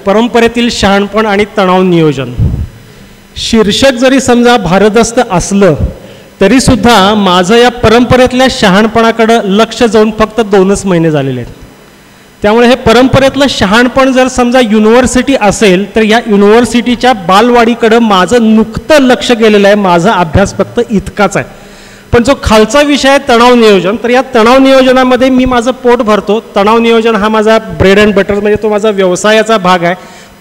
परंपरेतील शहाणपण आणि तणाव नियोजन शीर्षक जरी समजा भारदस्त असलं तरी सुद्धा माझं या परंपरेतल्या शहाणपणाकडे लक्ष जाऊन फक्त 2च महिने झालेले आहेत. त्यामुळे हे परंपरेतलं शहाणपण जर समजा युनिव्हर्सिटी असेल तर या युनिव्हर्सिटीच्या बालवाडीकडे माझं नुकतं लक्ष गेलेलं आहे. माझा अभ्यास फक्त इतकाच आहे. पण जो खालचा विषय आहे तणाव नियोजन, तर या तणाव नियोजनामध्ये मी माझं पोट भरतो. तणाव नियोजन हा माझा ब्रेड अँड बटर म्हणजे तो माझा व्यवसायाचा भाग आहे.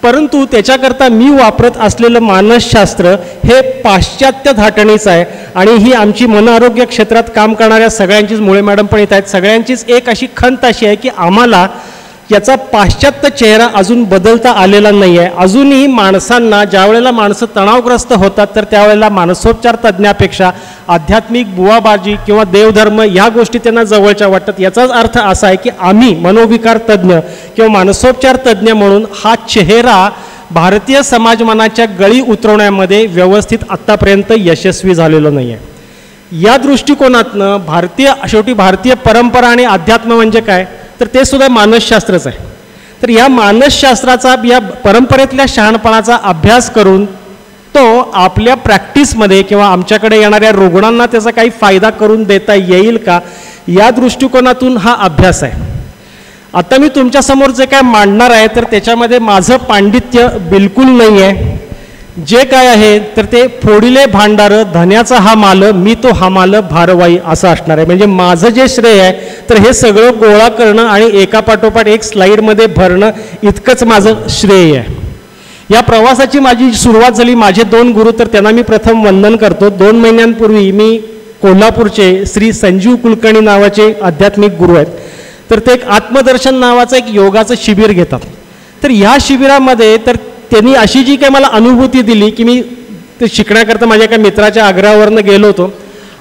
परंतु त्याच्याकरता मी वापरत असलेलं मानसशास्त्र हे पाश्चात्य धाटणीचं आहे. आणि ही आमची मन आरोग्य क्षेत्रात काम करणाऱ्या सगळ्यांचीच, मुळे मॅडम पण येत आहेत, सगळ्यांचीच एक अशी खंत अशी आहे की आम्हाला याचा पाश्चात्य चेहरा अजून बदलता आलेला नाही आहे. अजूनही माणसांना ज्या वेळेला माणसं तणावग्रस्त होतात तर त्यावेळेला मानसोपचार तज्ज्ञापेक्षा आध्यात्मिक बुवाबाजी किंवा देवधर्म या गोष्टी त्यांना जवळच्या वाटतात. याचाच अर्थ असा आहे की आम्ही मनोविकार तज्ज्ञ किंवा मानसोपचार तज्ज्ञ म्हणून हा चेहरा भारतीय समाजमानाच्या गळी उतरवण्यामध्ये व्यवस्थित आत्तापर्यंत यशस्वी झालेलो नाही आहे. या दृष्टिकोनातनं शेवटी भारतीय परंपरा आणि अध्यात्म म्हणजे काय तर ते सुद्धा मानसशास्त्रच आहे. तर या मानसशास्त्राचा, या परंपरेतल्या शहाणपणाचा अभ्यास करून तो आपल्या प्रॅक्टिसमध्ये किंवा आमच्याकडे येणाऱ्या रुग्णांना त्याचा काही फायदा करून देता येईल का या दृष्टिकोनातून हा अभ्यास आहे. आता मी तुमच्यासमोर जे काय मांडणार आहे तर त्याच्यामध्ये माझं पांडित्य बिलकुल नाही आहे. जे काय आहे तर ते फोडिले भांडार धन्याचा हा माल, मी तो हमाल भारवाई असं असणार आहे. म्हणजे माझं जे श्रेय आहे तर हे सगळं गोळा करणं आणि एकापाठोपाठ एक स्लाईडमध्ये भरणं इतकंच माझं श्रेय आहे. या प्रवासाची माझी सुरुवात झाली. माझे 2 गुरु, तर त्यांना मी प्रथम वंदन करतो. 2 महिन्यांपूर्वी मी कोल्हापूरचे श्री संजीव कुलकर्णी नावाचे आध्यात्मिक गुरु आहेत. तर ते एक आत्मदर्शन नावाचं एक योगाचं शिबिर घेतात. तर ह्या शिबिरामध्ये तर त्यांनी अशी जी काही मला अनुभूती दिली की मी ते शिकण्याकरता माझ्या एका मित्राच्या आग्रहावरनं गेलो होतो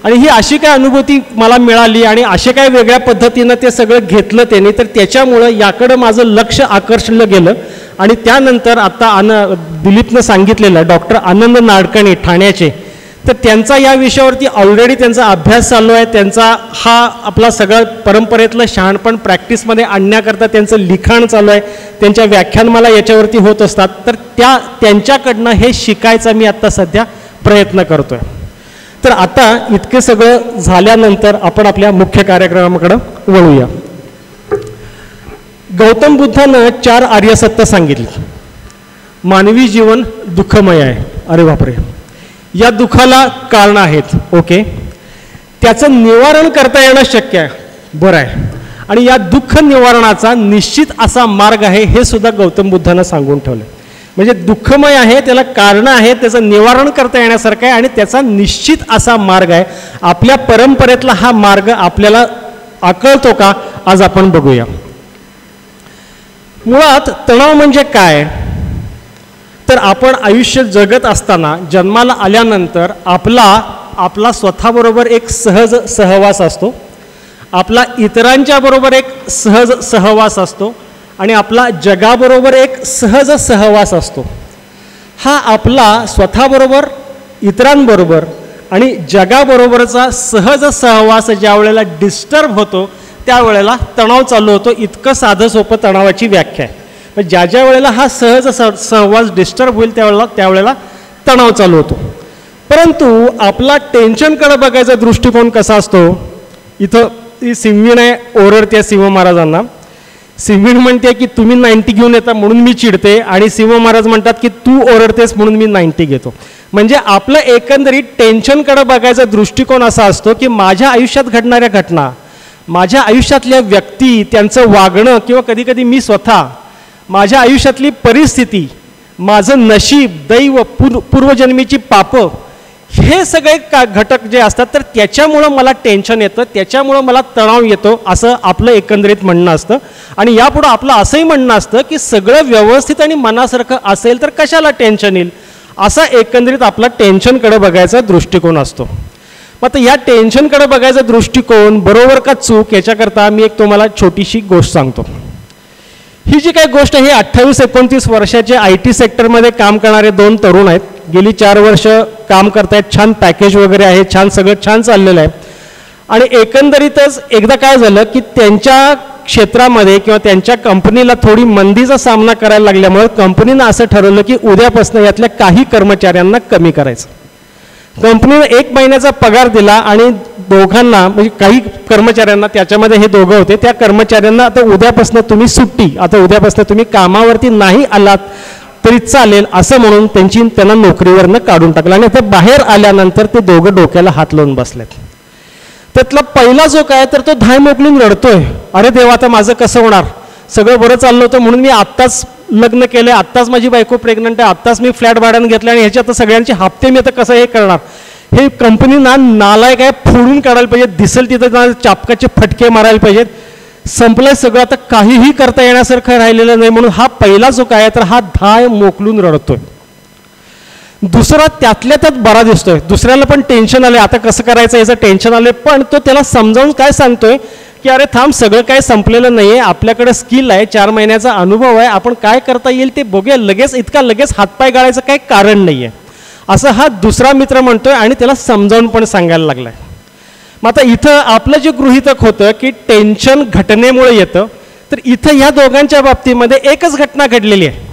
आणि ही अशी काय अनुभूती मला मिळाली आणि असे काय वेगळ्या पद्धतीनं ते सगळं घेतलं त्यांनी. तर त्याच्यामुळं याकडं माझं लक्ष आकर्षलं गेलं. आणि त्यानंतर आता दिलीपनं सांगितलेलं डॉक्टर आनंद नाडकर्णी ठाण्याचे, तर त्यांचा या विषयावरती ऑलरेडी त्यांचा अभ्यास चालू आहे. त्यांचा हा आपला सगळा परंपरेतलं शहाणपण प्रॅक्टिसमध्ये आणण्याकरता त्यांचं लिखाण चालू आहे. त्यांच्या व्याख्यान मला याच्यावरती होत असतात. तर त्यांच्याकडनं हे शिकायचा मी आत्ता सध्या प्रयत्न करतो आहे. तर आता इतके सगळं झाल्यानंतर आपण आपल्या मुख्य कार्यक्रमाकडं वळूया. गौतम बुद्धानं 4 आर्यसत्य सांगितली. मानवी जीवन दुःखमय आहे. अरे बापरे, या दुःखाला कारण आहेत. ओके, त्याचं निवारण करता येणं शक्य आहे. बरं आहे. आणि या दुःख निवारणाचा निश्चित असा मार्ग आहे हे सुद्धा गौतम बुद्धानं सांगून ठेवलं. म्हणजे दुःखमय आहे, त्याला कारणं आहेत, त्याचं निवारण करता येण्यासारखं आहे आणि त्याचा निश्चित असा मार्ग आहे. आपल्या परंपरेतला हा मार्ग आपल्याला आकळतो का आज आपण बघूया. मुळात तणाव म्हणजे काय तर आपण आयुष्य जगत असताना जन्माला आल्यानंतर आपला स्वतःबरोबर एक सहज सहवास असतो, आपला इतरांच्या बरोबर एक सहज सहवास असतो आणि आपला जगाबरोबर एक सहज सहवास असतो. हा आपला स्वतःबरोबर, इतरांबरोबर आणि जगाबरोबरचा सहज सहवास ज्या वेळेला डिस्टर्ब होतो त्यावेळेला तणाव चालू होतो. इतकं साधं सोपं तणावाची व्याख्या आहे. पण ज्या वेळेला हा सहज सहवास डिस्टर्ब होईल त्यावेळेला तणाव चालू होतो. परंतु आपला टेन्शनकडे बघायचा दृष्टिकोन कसा असतो. इथं सिंहवीण आहे, ओरडते सिंह महाराजांना. सिंहवीण म्हणते की तुम्ही 90 घेऊन येता म्हणून मी चिडते आणि सिंह महाराज म्हणतात की तू ओरडतेस म्हणून मी 90 घेतो. म्हणजे आपलं एकंदरीत टेन्शनकडे बघायचा दृष्टिकोन असा असतो की माझ्या आयुष्यात घडणाऱ्या घटना, माझ्या आयुष्यातल्या व्यक्ती, त्यांचं वागणं किंवा कधीकधी मी स्वतः, माझ्या आयुष्यातली परिस्थिती, माझं नशीब, दैव, पूर्वजन्मीची पापं, हे सगळे घटक जे असतात तर त्याच्यामुळं मला टेन्शन येतं, त्याच्यामुळं मला तणाव येतो असं आपलं एकंदरीत म्हणणं असतं. आणि यापुढं आपलं असंही म्हणणं असतं की सगळं व्यवस्थित आणि मनासारखं असेल तर कशाला टेन्शन येईल, असा एकंदरीत आपला टेन्शनकडे बघायचा दृष्टिकोन असतो. मग आता या टेन्शनकडे बघायचा दृष्टिकोन बरोबर का चूक याच्याकरता मी एक तुम्हाला छोटीशी गोष्ट सांगतो. ही जी काही गोष्ट आहे, 28-29 वर्षाचे IT सेक्टरमध्ये काम करणारे 2 तरुण आहेत. गेली 4 वर्ष काम करतायत, छान पॅकेज वगैरे आहे, छान सगळं छान चाललेलं आहे. आणि एकंदरीतच एकदा काय झालं की त्यांच्या क्षेत्रामध्ये किंवा त्यांच्या कंपनीला थोडी मंदीचा सामना करायला लागल्यामुळे कंपनीनं असं ठरवलं की उद्यापासून यातल्या काही कर्मचाऱ्यांना कमी करायचं. कंपनीनं 1 महिन्याचा पगार दिला आणि दोघांना म्हणजे काही कर्मचाऱ्यांना, त्याच्यामध्ये हे दोघं होते, त्या कर्मचाऱ्यांना आता उद्यापासून तुम्ही सुट्टी, आता उद्यापासून तुम्ही कामावरती नाही आलात तरी चालेल असं म्हणून त्यांना नोकरीवरनं काढून टाकलं. आणि आता बाहेर आल्यानंतर ते दोघं डोक्याला हात लावून बसलेत. त्यातला पहिला जो काय तर तो धाय मोकलून रडतोय, अरे देवा आता माझं कसं होणार, सगळं बरं चाललं होतं म्हणून मी आत्ताच लग्न केलं, आत्ताच माझी बायको प्रेग्नंट आहे, आत्ताच मी फ्लॅट भाड्यानं घेतला आणि ह्याच्यात सगळ्यांचे हप्ते मी आता कसं हे करणार, हे कंपनी नालायक आहे, फोडून काढायला पाहिजे, दिसेल तिथं चापकाचे फटके मारायला पाहिजेत, संपलंय सगळं, आता काहीही करता येण्यासारखं राहिलेलं नाही. म्हणून हा पहिला जो काय तर हा धाय मोकलून रडतोय. दुसरा त्यातल्या त्यात बरा दिसतोय, दुसऱ्याला पण टेन्शन आले, आता कसं करायचं याचं टेन्शन आले, पण तो त्याला समजावून काय सांगतोय की अरे थांब, सगळं काय संपलेलं नाही आहे, आपल्याकडे स्किल आहे, 4 महिन्याचा अनुभव आहे, आपण काय करता येईल ते बघूया, लगेच हातपाय गाळायचं काही कारण नाही आहे असं हा दुसरा मित्र म्हणतोय आणि त्याला समजावून पण सांगायला लागलाय. मग आता इथं आपलं जे गृहीतक होतं की टेन्शन घटनेमुळे येतं, तर इथं ह्या दोघांच्या बाबतीमध्ये एकच घटना घडलेली आहे,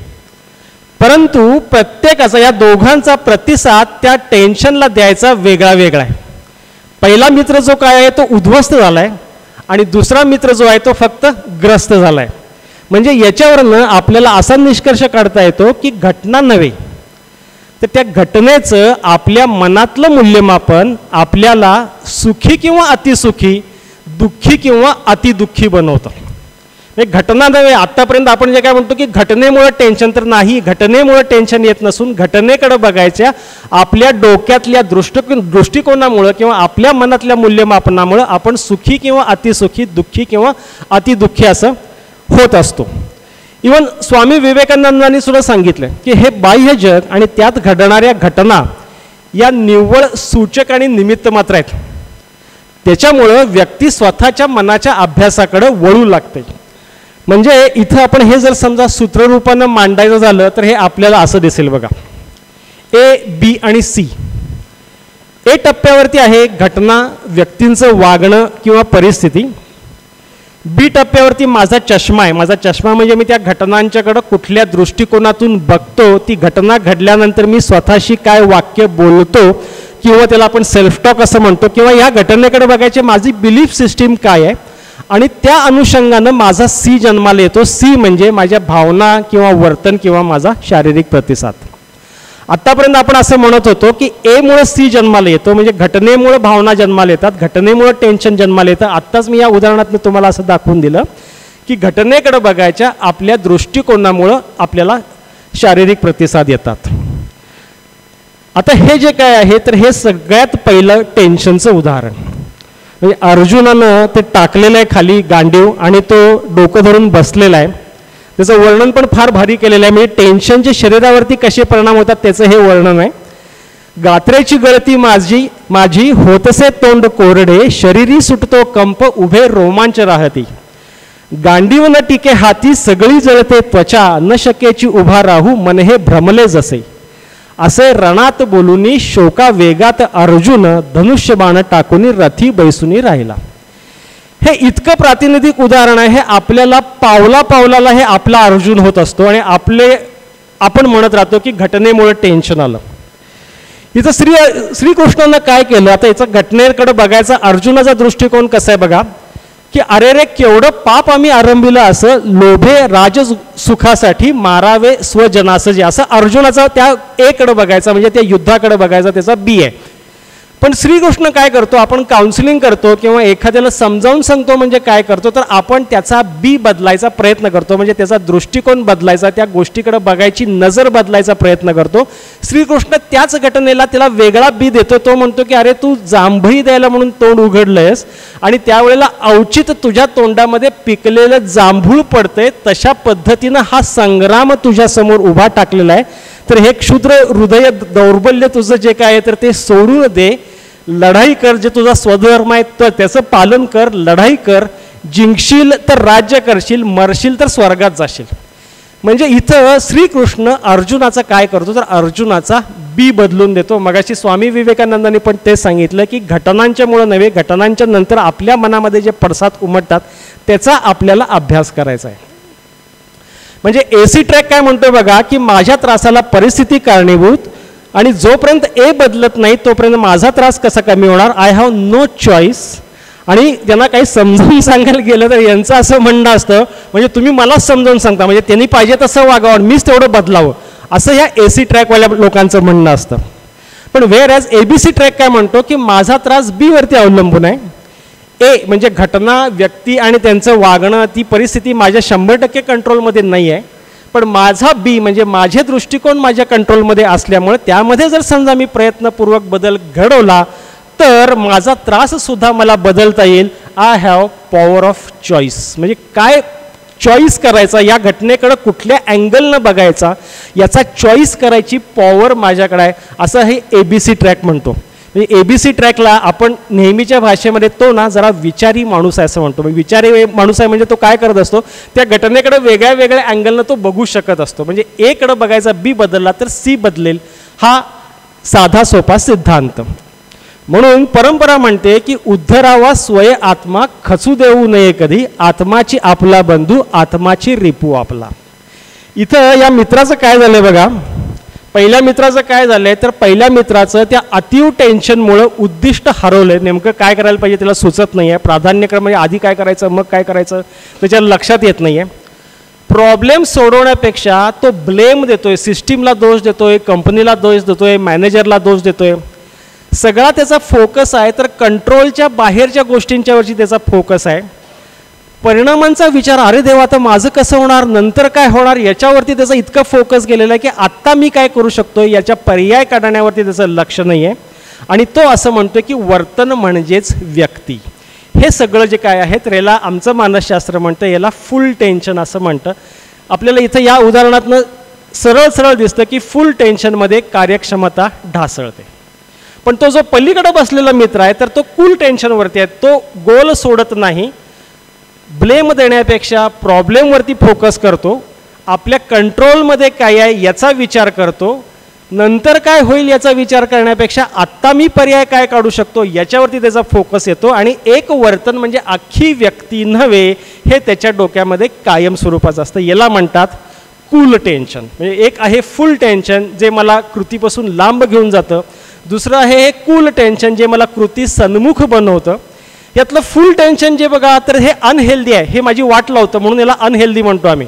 परंतु प्रत्येकाचा या दोघांचा प्रतिसाद त्या टेन्शनला द्यायचा वेगळा वेगळा आहे. पहिला मित्र जो काय आहे तो उद्ध्वस्त झाला आहे आणि दुसरा मित्र जो आहे तो फक्त ग्रस्त झाला आहे. म्हणजे याच्यावरनं आपल्याला असा निष्कर्ष काढता येतो की घटना नव्हे तर त्या घटनेचं आपल्या मनातलं मूल्यमापन आपल्याला सुखी किंवा अतिसुखी, दुःखी किंवा अतिदुःखी बनवतं. घटना नव्हे, आत्तापर्यंत आपण जे काय म्हणतो की घटनेमुळे टेन्शन, तर नाही, घटनेमुळे टेन्शन येत नसून घटनेकडे बघायच्या आपल्या डोक्यातल्या दृष्टिकोनामुळं किंवा आपल्या मनातल्या मूल्यमापनामुळं आपण सुखी किंवा अतिसुखी, दुःखी किंवा अतिदुःखी असं होत असतो. इवन स्वामी विवेकानंदांनी सुद्धा सांगितलं की हे बाह्य जग आणि त्यात घडणाऱ्या घटना या निव्वळ सूचक आणि निमित्त मात्र आहेत, त्याच्यामुळं व्यक्ती स्वतःच्या मनाच्या अभ्यासाकडे वळू लागते. म्हणजे इथं आपण हे जर समजा सूत्ररूपानं मांडायचं झालं तर हे आपल्याला असं दिसेल बघा, ए, बी आणि सी. ए टप्प्यावरती आहे घटना, व्यक्तींचं वागणं किंवा परिस्थिती. बी टप्प्यावरती माझा चष्मा आहे, माझा चष्मा म्हणजे मी त्या घटनांच्याकडं कुठल्या दृष्टिकोनातून बघतो, ती घटना घडल्यानंतर मी स्वतःशी काय वाक्य बोलतो किंवा त्याला आपण सेल्फ टॉक असं म्हणतो, किंवा या घटनेकडे बघायचे माझी बिलीफ सिस्टीम काय आहे आणि त्या अनुषंगानं माझा सी जन्माला येतो. सी म्हणजे माझ्या भावना किंवा वर्तन किंवा माझा शारीरिक प्रतिसाद. आत्तापर्यंत आपण असं म्हणत होतो की ए मुळे सी जन्माला येतो, म्हणजे घटनेमुळे भावना जन्माला येतात, घटनेमुळे टेन्शन जन्माला येतं. आत्ताच मी या उदाहरणात तुम्हाला असं दाखवून दिलं की घटनेकडे बघायच्या आपल्या दृष्टिकोनामुळं आपल्याला शारीरिक प्रतिसाद येतात. आता हे जे काय आहे तर हे सगळ्यात पहिलं टेन्शनचं उदाहरण. म्हणजे अर्जुनानं ते टाकलेलं आहे खाली गांडीव आणि तो डोकं धरून बसलेला आहे, त्याचं वर्णन पण फार भारी केलेलं आहे. म्हणजे टेन्शनचे शरीरावरती कसे परिणाम होतात त्याचं हे वर्णन आहे. गात्र्याची गळती माझी होतसे तोंड कोरडे, शरीरी सुटतो कंप उभे रोमांच राहती, गांडीव न टिके हाती सगळी जळते त्वचा, न शक्यची उभा राहू मन हे भ्रमले जसे, असे रणात बोलूनी शोका वेगात अर्जुन, धनुष्यबाण टाकूनी रथी बैसुनी राहिला. हे इतकं प्रातिनिधिक उदाहरण आहे. हे आपल्याला पावला पावलाला हे आपला अर्जुन होत असतो आणि आपण म्हणत राहतो की घटनेमुळे टेन्शन आलं. इथं श्रीकृष्णानं काय केलं, आता याचा घटनेकडे बघायचा अर्जुनाचा दृष्टिकोन कसा आहे बघा, की अरे रे केवढं पाप आम्ही आरंभिलं, असं लोभे राज सुखासाठी मारावे स्वजनासजे, असं अर्जुनाचा त्या एकडे बघायचा, म्हणजे त्या युद्धाकडे बघायचा, त्याचा बी आहे. पण श्रीकृष्ण काय करतो, आपण काउन्सिलिंग करतो किंवा एखाद्याला समजावून सांगतो म्हणजे काय करतो, तर आपण त्याचा बी बदलायचा प्रयत्न करतो, म्हणजे त्याचा दृष्टिकोन बदलायचा, त्या गोष्टीकडे बघायची नजर बदलायचा प्रयत्न करतो. श्रीकृष्ण त्याच घटनेला त्याला वेगळा बी देतो. तो म्हणतो की अरे तू जांभई द्यायला म्हणून तोंड उघडलंयस आणि त्यावेळेला अवचित तुझ्या तोंडामध्ये पिकलेलं जांभूळ पडतंय, तशा पद्धतीनं हा संग्राम तुझ्यासमोर उभा टाकलेला आहे. तर हे क्षुद्र हृदय दौर्बल्य तुझं जे काय आहे तर ते सोडून दे, लढाई कर, जे तुझा स्वधर्म आहे तर त्याचं पालन कर, लढाई कर, जिंकशील तर राज्य करशील, मरशील तर स्वर्गात जाशील. म्हणजे इथं श्रीकृष्ण अर्जुनाचा काय करतो तर अर्जुनाचा बी बदलून देतो. मगाशी स्वामी विवेकानंदांनी पण ते सांगितलं की घटनांच्यामुळं नव्हे, घटनांच्या नंतर आपल्या मनामध्ये जे पडसाद उमटतात त्याचा आपल्याला अभ्यास करायचा आहे. म्हणजे AC ट्रॅक काय म्हणतो बघा की माझ्या त्रासाला परिस्थिती कारणीभूत आणि जोपर्यंत ए बदलत नाही तोपर्यंत माझा त्रास कसा कमी होणार, आय हॅव नो चॉईस. आणि त्यांना काही समजावून सांगायला गेलं तर यांचं असं म्हणणं असतं म्हणजे तुम्ही मलाच समजावून सांगता, म्हणजे त्यांनी पाहिजे तसं वागावं मीच तेवढं बदलावं, असं ह्या AC ट्रॅकवाल्या लोकांचं म्हणणं असतं. पण वेअर ॲज ABC ट्रॅक काय म्हणतो की माझा त्रास B वरती अवलंबून आहे. ए म्हणजे घटना, व्यक्ती आणि त्यांचं वागणं, ती परिस्थिती माझ्या 100% कंट्रोलमध्ये नाही आहे. पण माझा बी म्हणजे माझे दृष्टिकोन माझ्या कंट्रोलमध्ये असल्यामुळे त्यामध्ये जर समजा मी प्रयत्नपूर्वक बदल घडवला तर माझा त्राससुद्धा मला बदलता येईल. I have power of choice. म्हणजे काय चॉईस करायचा, या घटनेकडं कुठल्या अँगलनं बघायचा याचा चॉईस करायची पॉवर माझ्याकडे आहे, असं हे ABC ट्रॅक म्हणतो. म्हणजे ABC ट्रॅकला आपण नेहमीच्या भाषेमध्ये तो ना जरा विचारी माणूस आहे असं म्हणतो. म्हणजे विचारी माणूस आहे म्हणजे तो काय करत असतो, त्या घटनेकडे वेगळ्या वेगळ्या अँगलनं तो बघू शकत असतो. म्हणजे एकडं बघायचा बी बदलला तर सी बदलेल, हा साधा सोपा सिद्धांत. म्हणून परंपरा म्हणते की उद्धरावा स्वय आत्मा, खचू देऊ नये कधी, आत्माची आपला बंधू, आत्माची रिपू आपला. इथं या मित्राचं काय झालंय बघा, पहिल्या मित्राचं काय झालंय तर पहिल्या मित्राचं त्या अतीव टेन्शनमुळं उद्दिष्ट हरवलंय. नेमकं काय करायला पाहिजे त्याला सुचत नाही आहे. प्राधान्यक्रम म्हणजे आधी काय करायचं मग काय करायचं त्याच्या लक्षात येत नाही आहे. प्रॉब्लेम सोडवण्यापेक्षा तो ब्लेम देतोय, सिस्टीमला दोष देतोय, कंपनीला दोष देतोय, मॅनेजरला दोष देतोय. सगळा त्याचा फोकस आहे तर कंट्रोलच्या बाहेरच्या गोष्टींच्यावरची त्याचा फोकस आहे. परिणामांचा विचार, अरे देवा आता माझं कसं होणार, नंतर काय होणार, याच्यावरती त्याचा इतका फोकस गेलेला आहे की आत्ता मी काय करू शकतो याच्या पर्याय काढण्यावरती त्याचं लक्ष नाही आहे. आणि तो असं म्हणतो की वर्तन म्हणजेच व्यक्ती. हे सगळं जे काय आहे तर याला आमचं मानसशास्त्र म्हणतं, याला फुल टेन्शन असं म्हणतं. आपल्याला इथं या उदाहरणातनं सरळ सरळ दिसतं की फुल टेन्शनमध्ये कार्यक्षमता ढासळते. पण तो जो पलीकडे बसलेला मित्र आहे तर तो कूल टेन्शनवरती आहे, तो गोल सोडत नाही. ब्लेम देण्यापेक्षा प्रॉब्लेमवरती फोकस करतो, आपल्या कंट्रोलमध्ये काय आहे याचा विचार करतो, नंतर काय होईल याचा विचार करण्यापेक्षा आत्ता मी पर्याय काय काढू शकतो याच्यावरती त्याचा फोकस येतो. आणि एक वर्तन म्हणजे अख्खी व्यक्ती नव्हे हे त्याच्या डोक्यामध्ये कायम स्वरूपाचं असतं. याला म्हणतात कूल टेन्शन. म्हणजे एक आहे फुल टेन्शन जे मला कृतीपासून लांब घेऊन जातं, दुसरं आहे हे कूल टेन्शन जे मला कृती सन्मुख बनवतं. यातलं फुल टेन्शन जे बघा तर हे अनहेल्दी आहे, हे माझी वाट लावतं म्हणून याला अनहेल्दी म्हणतो आम्ही.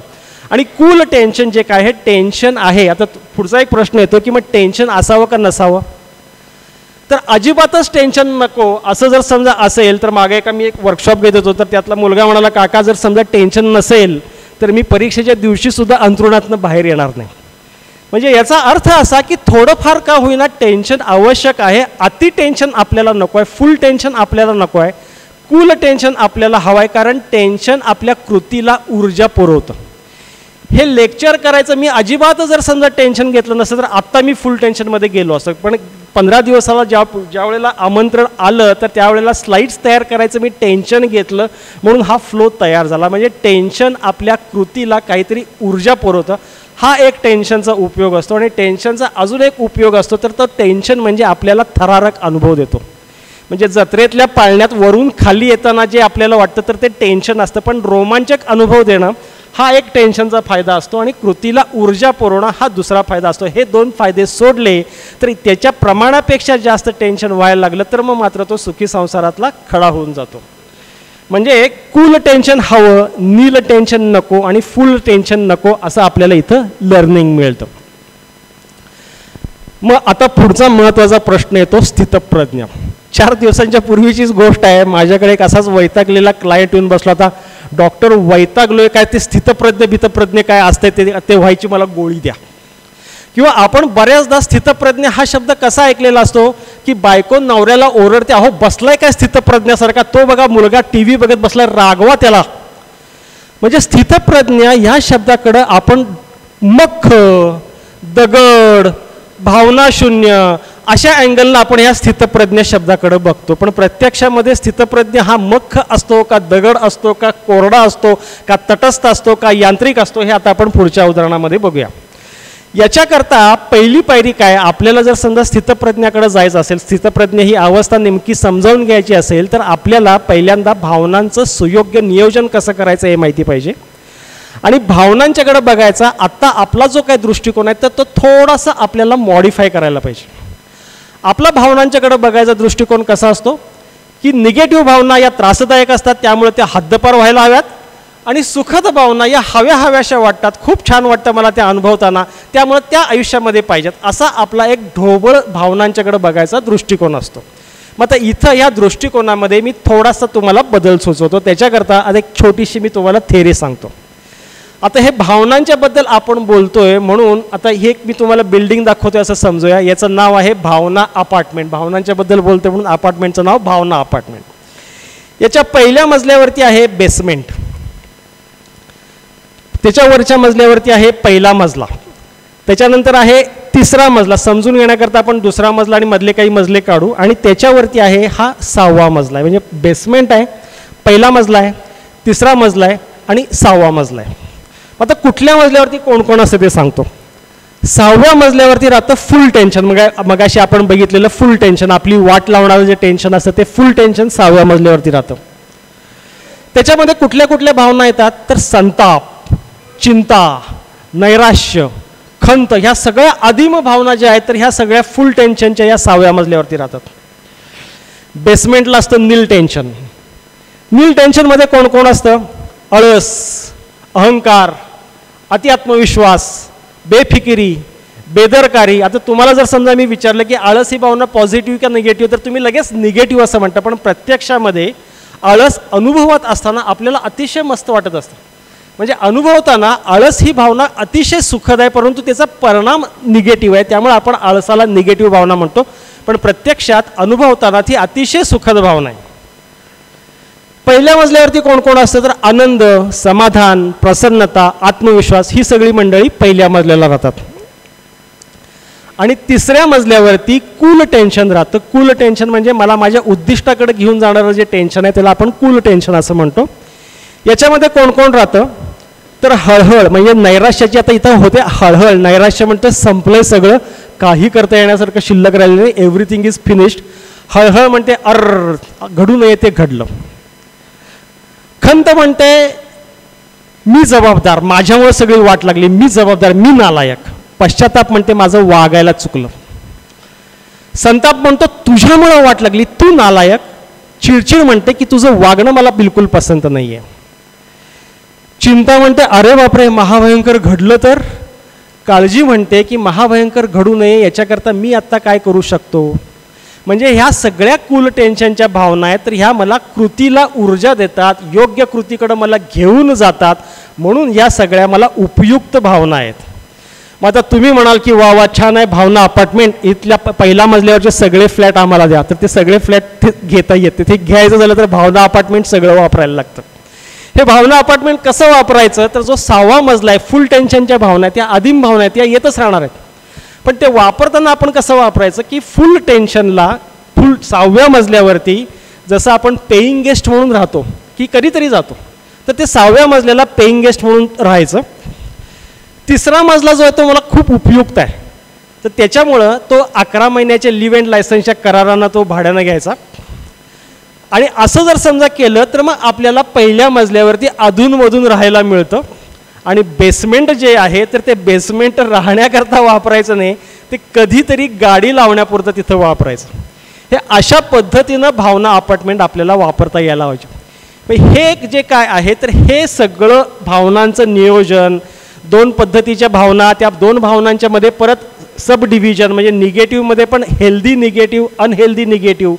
आणि कूल टेन्शन जे काय हे टेन्शन आहे. आता पुढचा एक प्रश्न येतो की मग टेन्शन असावं का नसावं, तर अजिबातच टेन्शन नको असं जर समजा असेल तर मागे मी एक वर्कशॉप घेत होतो तर त्यातला मुलगा म्हणाला, काका जर समजा टेन्शन नसेल तर मी परीक्षेच्या दिवशीसुद्धा अंथरुणातनं बाहेर येणार नाही. म्हणजे याचा अर्थ असा की थोडंफार का होईना टेन्शन आवश्यक आहे. अति टेन्शन आपल्याला नको आहे, फुल टेन्शन आपल्याला नको आहे, कूल टेन्शन आपल्याला हवं आहे. कारण टेन्शन आपल्या कृतीला ऊर्जा पुरवतं. हे लेक्चर करायचं मी अजिबात जर समजा टेन्शन घेतलं नसतं तर आत्ता मी फुल टेन्शनमध्ये गेलो असतो. पण 15 दिवसाला ज्या वेळेला आमंत्रण आलं तर त्यावेळेला स्लाईड्स तयार करायचं मी टेन्शन घेतलं म्हणून हा फ्लो तयार झाला. म्हणजे टेन्शन आपल्या कृतीला काहीतरी ऊर्जा पुरवतं, हा एक टेन्शनचा उपयोग असतो. आणि टेन्शनचा अजून एक उपयोग असतो तर तो टेन्शन म्हणजे आपल्याला थरारक अनुभव देतो. म्हणजे जत्रेतल्या पाळण्यात वरून खाली येताना जे आपल्याला वाटतं तर ते टेन्शन असतं, पण रोमांचक अनुभव देणं हा एक टेन्शनचा फायदा असतो आणि कृतीला ऊर्जा पुरवणं हा दुसरा फायदा असतो. हे दोन फायदे सोडले तर त्याच्या प्रमाणापेक्षा जास्त टेन्शन व्हायला लागलं तर मग मात्र तो सुखी संसारातला खडा होऊन जातो. म्हणजे कूल टेन्शन हवं, नील टेन्शन नको आणि फुल टेन्शन नको असं आपल्याला इथं लर्निंग मिळतं. मग आता पुढचा महत्त्वाचा प्रश्न येतो स्थितप्रज्ञ. 4 दिवसांच्या पूर्वीचीच गोष्ट आहे. माझ्याकडे एक असाच वैतागलेला क्लायंट येऊन बसला होता, डॉक्टर वैतागलोय काय, ते स्थितप्रज्ञ भीतप्रज्ञ काय असते ते व्हायची मला गोळी द्या. किंवा आपण बऱ्याचदा स्थितप्रज्ञ हा शब्द कसा ऐकलेला असतो की बायको नवऱ्याला ओरडते, अहो बसलाय काय स्थितप्रज्ञासारखा, तो बघा मुलगा TV बघत बसलाय, रागवा त्याला. म्हणजे स्थितप्रज्ञ ह्या शब्दाकडं आपण मख, दगड, भावनाशून्य अशा अँगलला आपण या स्थितप्रज्ञ शब्दाकडे बघतो. पण प्रत्यक्षामध्ये स्थितप्रज्ञ हा मख असतो का, दगड असतो का, कोरडा असतो का, तटस्थ असतो का, यांत्रिक असतो, हे आता आपण पुढच्या उदाहरणामध्ये बघूया. याच्याकरता पहिली पायरी काय, आपल्याला जर समजा स्थितप्रज्ञाकडे जायचं असेल, स्थितप्रज्ञ ही अवस्था नेमकी समजावून घ्यायची असेल, तर आपल्याला पहिल्यांदा भावनांचं सुयोग्य नियोजन कसं करायचं हे माहिती पाहिजे. आणि भावनांच्याकडे बघायचा आत्ता आपला जो काही दृष्टिकोन आहे तर तो थोडासा आपल्याला मॉडिफाय करायला पाहिजे. आपला भावनांच्याकडे बघायचा दृष्टिकोन कसा असतो की निगेटिव्ह भावना या त्रासदायक असतात, त्यामुळे त्या हद्दपार व्हायला हव्यात, आणि सुखद भावना या हव्याशा वाटतात, खूप छान वाटतं मला त्या अनुभवताना, त्यामुळे त्या आयुष्यामध्ये पाहिजेत, असा आपला एक ढोबळ भावनांच्याकडे बघायचा दृष्टिकोन असतो. मग आता इथं या दृष्टिकोनामध्ये मी थोडासा तुम्हाला बदल सुचवतो. त्याच्याकरता आता एक छोटीशी मी तुम्हाला थेअरी सांगतो. आता हे भावनांच्याबद्दल आपण बोलतोय म्हणून आता हे मी तुम्हाला बिल्डिंग दाखवतोय असं समजूया. याचं नाव आहे भावना अपार्टमेंट. भावनांच्याबद्दल बोलतोय म्हणून अपार्टमेंटचं नाव भावना अपार्टमेंट. याच्या पहिल्या मजल्यावरती आहे बेसमेंट, त्याच्यावरच्या मजल्यावरती आहे पहिला मजला, त्याच्यानंतर आहे तिसरा मजला. समजून घेण्याकरता आपण दुसरा मजला आणि मधले काही मजले काढू, आणि त्याच्यावरती आहे हा 6वा मजला आहे. म्हणजे बेसमेंट आहे, पहिला मजला आहे, तिसरा मजला आहे आणि 6वा मजला आहे. आता कुठल्या मजल्यावरती कोण कोण असतं ते सांगतो. 6व्या मजल्यावरती राहतं फुल टेन्शन. मगाशी आपण बघितलेलं फुल टेन्शन, आपली वाट लावणारं जे टेन्शन असतं ते फुल टेन्शन 6व्या मजल्यावरती राहतं. त्याच्यामध्ये कुठल्या कुठल्या भावना येतात तर संताप, चिंता, नैराश्य, खंत, ह्या सगळ्या आदिम भावना ज्या आहेत तर ह्या सगळ्या फुल टेन्शनच्या या 6व्या मजल्यावरती राहतात. बेसमेंटला असतं नील टेन्शन. नील टेन्शनमध्ये कोण कोण असतं, आळस, अहंकार, अति आत्मविश्वास, बेफिकिरी, बेदरकारी. आता तुम्हाला जर समजा मी विचारलं की आळस ही भावना पॉझिटिव्ह का निगेटिव्ह, तर तुम्ही लगेच निगेटिव्ह असं म्हणता, पण प्रत्यक्षामध्ये आळस अनुभवात असताना आपल्याला अतिशय मस्त वाटत असतं. म्हणजे अनुभवताना आळस ही भावना अतिशय सुखद आहे, परंतु त्याचा परिणाम निगेटिव्ह आहे, त्यामुळे आपण आळसाला निगेटिव्ह भावना म्हणतो, पण प्रत्यक्षात अनुभवताना ती अतिशय सुखद भावना आहे. पहिल्या मजल्यावरती कोण कोण असतं तर आनंद, समाधान, प्रसन्नता, आत्मविश्वास, ही सगळी मंडळी पहिल्या मजल्याला राहतात. आणि तिसऱ्या मजल्यावरती कूल टेन्शन राहतं. कूल टेन्शन म्हणजे मला माझ्या उद्दिष्टाकडे घेऊन जाणारं जे टेन्शन आहे त्याला आपण कूल टेन्शन असं म्हणतो. याच्यामध्ये कोण कोण राहतं तर हळहळ, म्हणजे नैराश्याची आता इथं होते हळहळ. नैराश्य म्हणतं संपलंय सगळं, काही करता येण्यासारखं शिल्लक राहिलेलं नाही, एव्हरीथिंग इज फिनिश्ड. हळहळ म्हणते घडू नये ते घडलं. खंत म्हणते मी जबाबदार, माझ्यामुळे सगळी वाट लागली, मी जबाबदार, मी नालायक. पश्चाताप म्हणते माझं वागायला चुकलं. संताप म्हणतो तुझ्यामुळे वाट लागली, तू नालायक. चिडचिड म्हणते की तुझं वागणं मला बिलकुल पसंत नाही आहे. चिंता म्हणते अरे बापरे महाभयंकर घडलं तर. काळजी म्हणते की महाभयंकर घडू नये याच्याकरता मी आत्ता काय करू शकतो. म्हणजे ह्या सगळ्या कूल टेन्शनच्या भावना आहेत, तर ह्या मला कृतीला ऊर्जा देतात, योग्य कृतीकडे मला घेऊन जातात, म्हणून या सगळ्या मला उपयुक्त भावना आहेत. मग आता तुम्ही म्हणाल की वा वा छान आहे भावना अपार्टमेंट, इथल्या पहिल्या मजल्यावरचे सगळे फ्लॅट आम्हाला द्या, तर ते सगळे फ्लॅट घेता येते. ते घ्यायचं झालं तर भावना अपार्टमेंट सगळं वापरायला लागतं. हे भावना अपार्टमेंट कसं वापरायचं तर जो 6वा मजला आहे फुल टेन्शनच्या भावना आहेत, त्या आदिम भावना आहेत, त्या येतच राहणार आहेत, पण ते वापरताना आपण कसं वापरायचं की फुल टेन्शनला 6व्या मजल्यावरती जसं आपण पेईंग गेस्ट म्हणून राहतो की कधीतरी जातो, तर ते 6व्या मजल्याला पेईंग गेस्ट म्हणून राहायचं. तिसरा मजला जो आहे तो मला खूप उपयुक्त आहे, तर त्याच्यामुळं तो 11 महिन्याच्या लिव्ह अँड लायसन्सच्या करारानं तो भाड्यानं घ्यायचा. आणि असं जर समजा केलं तर मग आपल्याला पहिल्या मजल्यावरती अधूनमधून राहायला मिळतं. आणि बेसमेंट जे आहे तर ते बेसमेंट राहण्याकरता वापरायचं नाही, ते कधीतरी गाडी लावण्यापुरतं तिथं वापरायचं. हे अशा पद्धतीनं भावना अपार्टमेंट आपल्याला वापरता यायला पाहिजे. हे जे काय आहे तर हे सगळं भावनांचं नियोजन, 2 पद्धतीच्या भावना, त्या 2 भावनांच्या मध्ये परत सब डिव्हिजन, म्हणजे निगेटिव्हमध्ये पण हेल्दी निगेटिव्ह, अनहेल्दी निगेटिव्ह,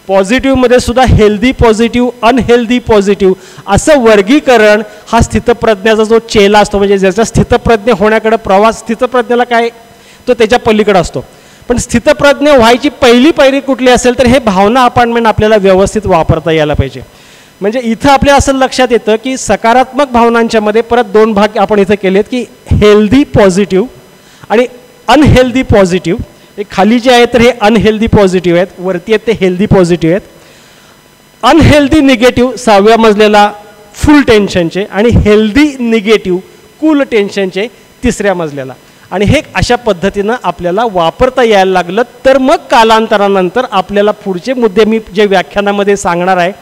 पॉझिटिव्हमध्ये सुद्धा हेल्दी पॉझिटिव्ह, अनहेल्दी पॉझिटिव्ह, असं वर्गीकरण हा स्थितप्रज्ञाचा जो चेला असतो, म्हणजे ज्याचा स्थितप्रज्ञ होण्याकडे प्रवास, स्थितप्रज्ञाला काय तो त्याच्या पलीकडे असतो. पण स्थितप्रज्ञ व्हायची पहिली पायरी कुठली असेल तर हे भावना अपार्टमेंट आपल्याला व्यवस्थित वापरता यायला पाहिजे. म्हणजे इथं आपल्या असं लक्षात येतं की सकारात्मक भावनांच्या मध्ये परत 2 भाग आपण इथं केलेत की हेल्दी पॉझिटिव्ह आणि अनहेल्दी पॉझिटिव्ह. हे खाली जे आहे तर हे अनहेल्दी पॉझिटिव्ह आहेत, वरती आहेत ते हेल्दी पॉझिटिव्ह आहेत. अनहेल्दी निगेटिव्ह 6व्या मजल्याला फुल टेन्शनचे, आणि हेल्दी निगेटिव्ह कूल टेन्शनचे 3ऱ्या मजल्याला. आणि हे अशा पद्धतीनं आपल्याला वापरता यायला लागलं तर मग कालांतरानंतर आपल्याला पुढचे मुद्दे मी जे व्याख्यानामध्ये सांगणार आहे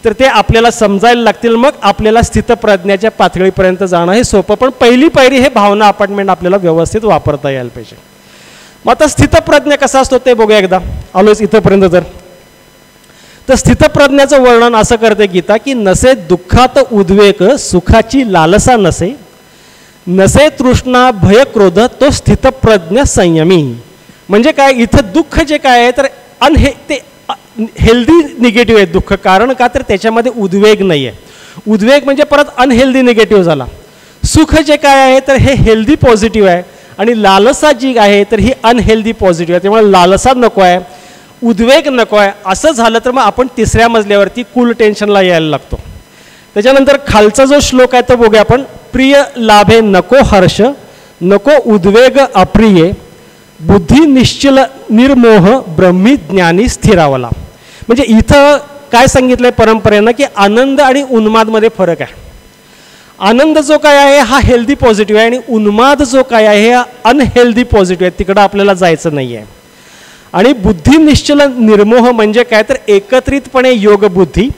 तर ते आपल्याला समजायला लागतील. मग आपल्याला स्थितप्रज्ञाच्या पातळीपर्यंत जाणं हे सोपं. पण पहिली पायरी हे भावना अपार्टमेंट आपल्याला व्यवस्थित वापरता यायला पाहिजे. मग आता स्थितप्रज्ञ कसा असतो ते बघूया एकदा. आलोच इथंपर्यंत तर स्थितप्रज्ञाचं वर्णन असं करते गीता की नसे दुःखात उद्वेग सुखाची लालसा नसे, नसे तृष्णा भय क्रोध तो स्थितप्रज्ञ संयमी. म्हणजे काय इथं दुःख जे काय आहे तर ते हेल्दी निगेटिव्ह आहे दुःख. कारण का तर त्याच्यामध्ये उद्वेग नाही आहे. उद्वेग म्हणजे परत अनहेल्दी निगेटिव्ह झाला. सुख जे काय आहे तर हे हेल्दी पॉझिटिव्ह आहे आणि लालसा जी आहे तर ही अनहेल्दी पॉझिटिव्ह आहे. त्यामुळे लालसा नको आहे, उद्वेग नको आहे. असं झालं तर मग आपण तिसऱ्या मजल्यावरती कूल टेन्शनला यायला लागतो. त्याच्यानंतर खालचा जो श्लोक आहे तो बघूया आपण. प्रिय लाभे नको हर्ष, नको उद्वेग अप्रिये, बुद्धी निश्चल निर्मोह ब्रह्मी ज्ञानी स्थिरावला. म्हणजे इथं काय सांगितलं आहे परंपरेनं की आनंद आणि उन्मादमध्ये फरक आहे. आनंद जो काय आहे हा हेल्दी पॉझिटिव्ह आहे आणि उन्माद जो काय आहे हा अनहेल्दी पॉझिटिव्ह आहे. तिकडं आपल्याला जायचं नाही आहे. आणि बुद्धी निश्चल निर्मोह म्हणजे काय तर एकत्रितपणे योग बुद्धी.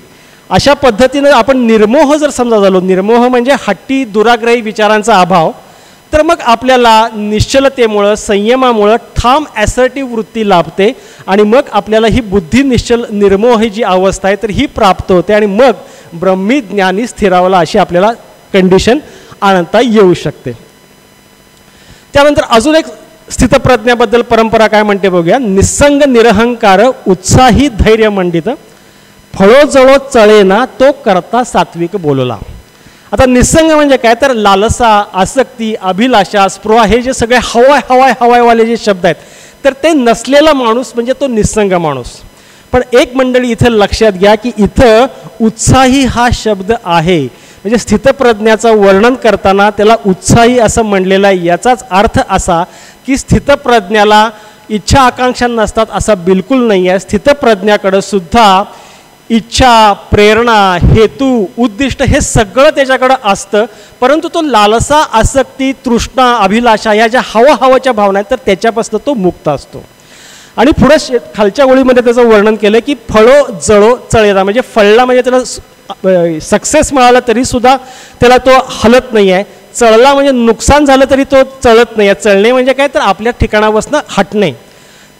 अशा पद्धतीनं आपण निर्मोह जर समजा झालो, निर्मोह म्हणजे हट्टी दुराग्रही विचारांचा अभाव, तर मग आपल्याला निश्चलतेमुळं संयमामुळं ठाम ॲसर्टिव्ह वृत्ती लाभते आणि मग आपल्याला ही बुद्धी निश्चल निर्मोह ही जी अवस्था आहे तर ही प्राप्त होते आणि मग ब्रह्मी ज्ञानी स्थिरावला अशी आपल्याला कंडिशन आणता येऊ शकते. त्यानंतर अजून एक स्थितप्रज्ञाबद्दल परंपरा काय म्हणते बघूया. निस्संग निरहंकार उत्साही धैर्य मंडित, फळो जळो चळेना तो करता सात्विक बोलला. आता निस्संग म्हणजे काय तर लालसा, आसक्ती, अभिलाषा, स्पृहा हे जे सगळे हवायवाले जे शब्द आहेत तर ते नसलेला माणूस म्हणजे तो निस्संग माणूस. पण एक मंडळी इथं लक्षात घ्या की इथं उत्साही हा शब्द आहे. म्हणजे स्थितप्रज्ञाचं वर्णन करताना त्याला उत्साही असं म्हणलेलं आहे. याचाच अर्थ असा की स्थितप्रज्ञाला इच्छा आकांक्षा नसतात असा बिलकुल नाही आहे. स्थितप्रज्ञाकडं सुद्धा इच्छा, प्रेरणा, हेतू, उद्दिष्ट हे सगळं त्याच्याकडं असतं. परंतु तो लालसा, आसक्ती, तृष्णा, अभिलाषा या ज्या हवाच्या भावना आहेत तर त्याच्यापासून तो मुक्त असतो. आणि पुढे खालच्या ओळीमध्ये त्याचं वर्णन केलं की फळो जळो चळेना. म्हणजे फळला म्हणजे त्याला सक्सेस मिळाला तरीसुद्धा त्याला तो हलत नाही आहे. चळला म्हणजे नुकसान झालं तरी तो चळत नाही आहे. चळणे म्हणजे काय तर आपल्या ठिकाणापासून हटणे.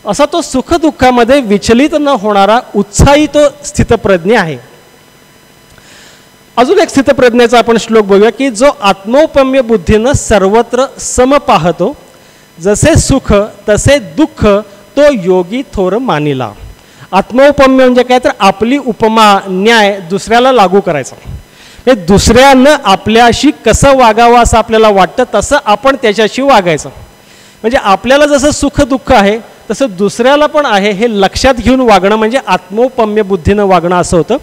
असा तो सुखदुःखामध्ये विचलित न होणारा उत्साही तो स्थितप्रज्ञ आहे. अजून एक स्थितप्रज्ञेचा आपण श्लोक बघूया की जो आत्मौपम्य बुद्धीनं सर्वत्र सम पाहतो, जसे सुख तसे दुःख तो योगी थोर मानिला. आत्मौपम्य म्हणजे काय तर आपली उपमा, न्याय दुसऱ्याला लागू करायचा. हे दुसऱ्यानं आपल्याशी कसं वागावं असं आपल्याला वाटतं तसं आपण त्याच्याशी वागायचं. म्हणजे आपल्याला जसं सुख दुःख आहे तसं दुसऱ्याला पण आहे हे लक्षात घेऊन वागणं म्हणजे आत्मौपम्य बुद्धीनं वागणं असं होतं.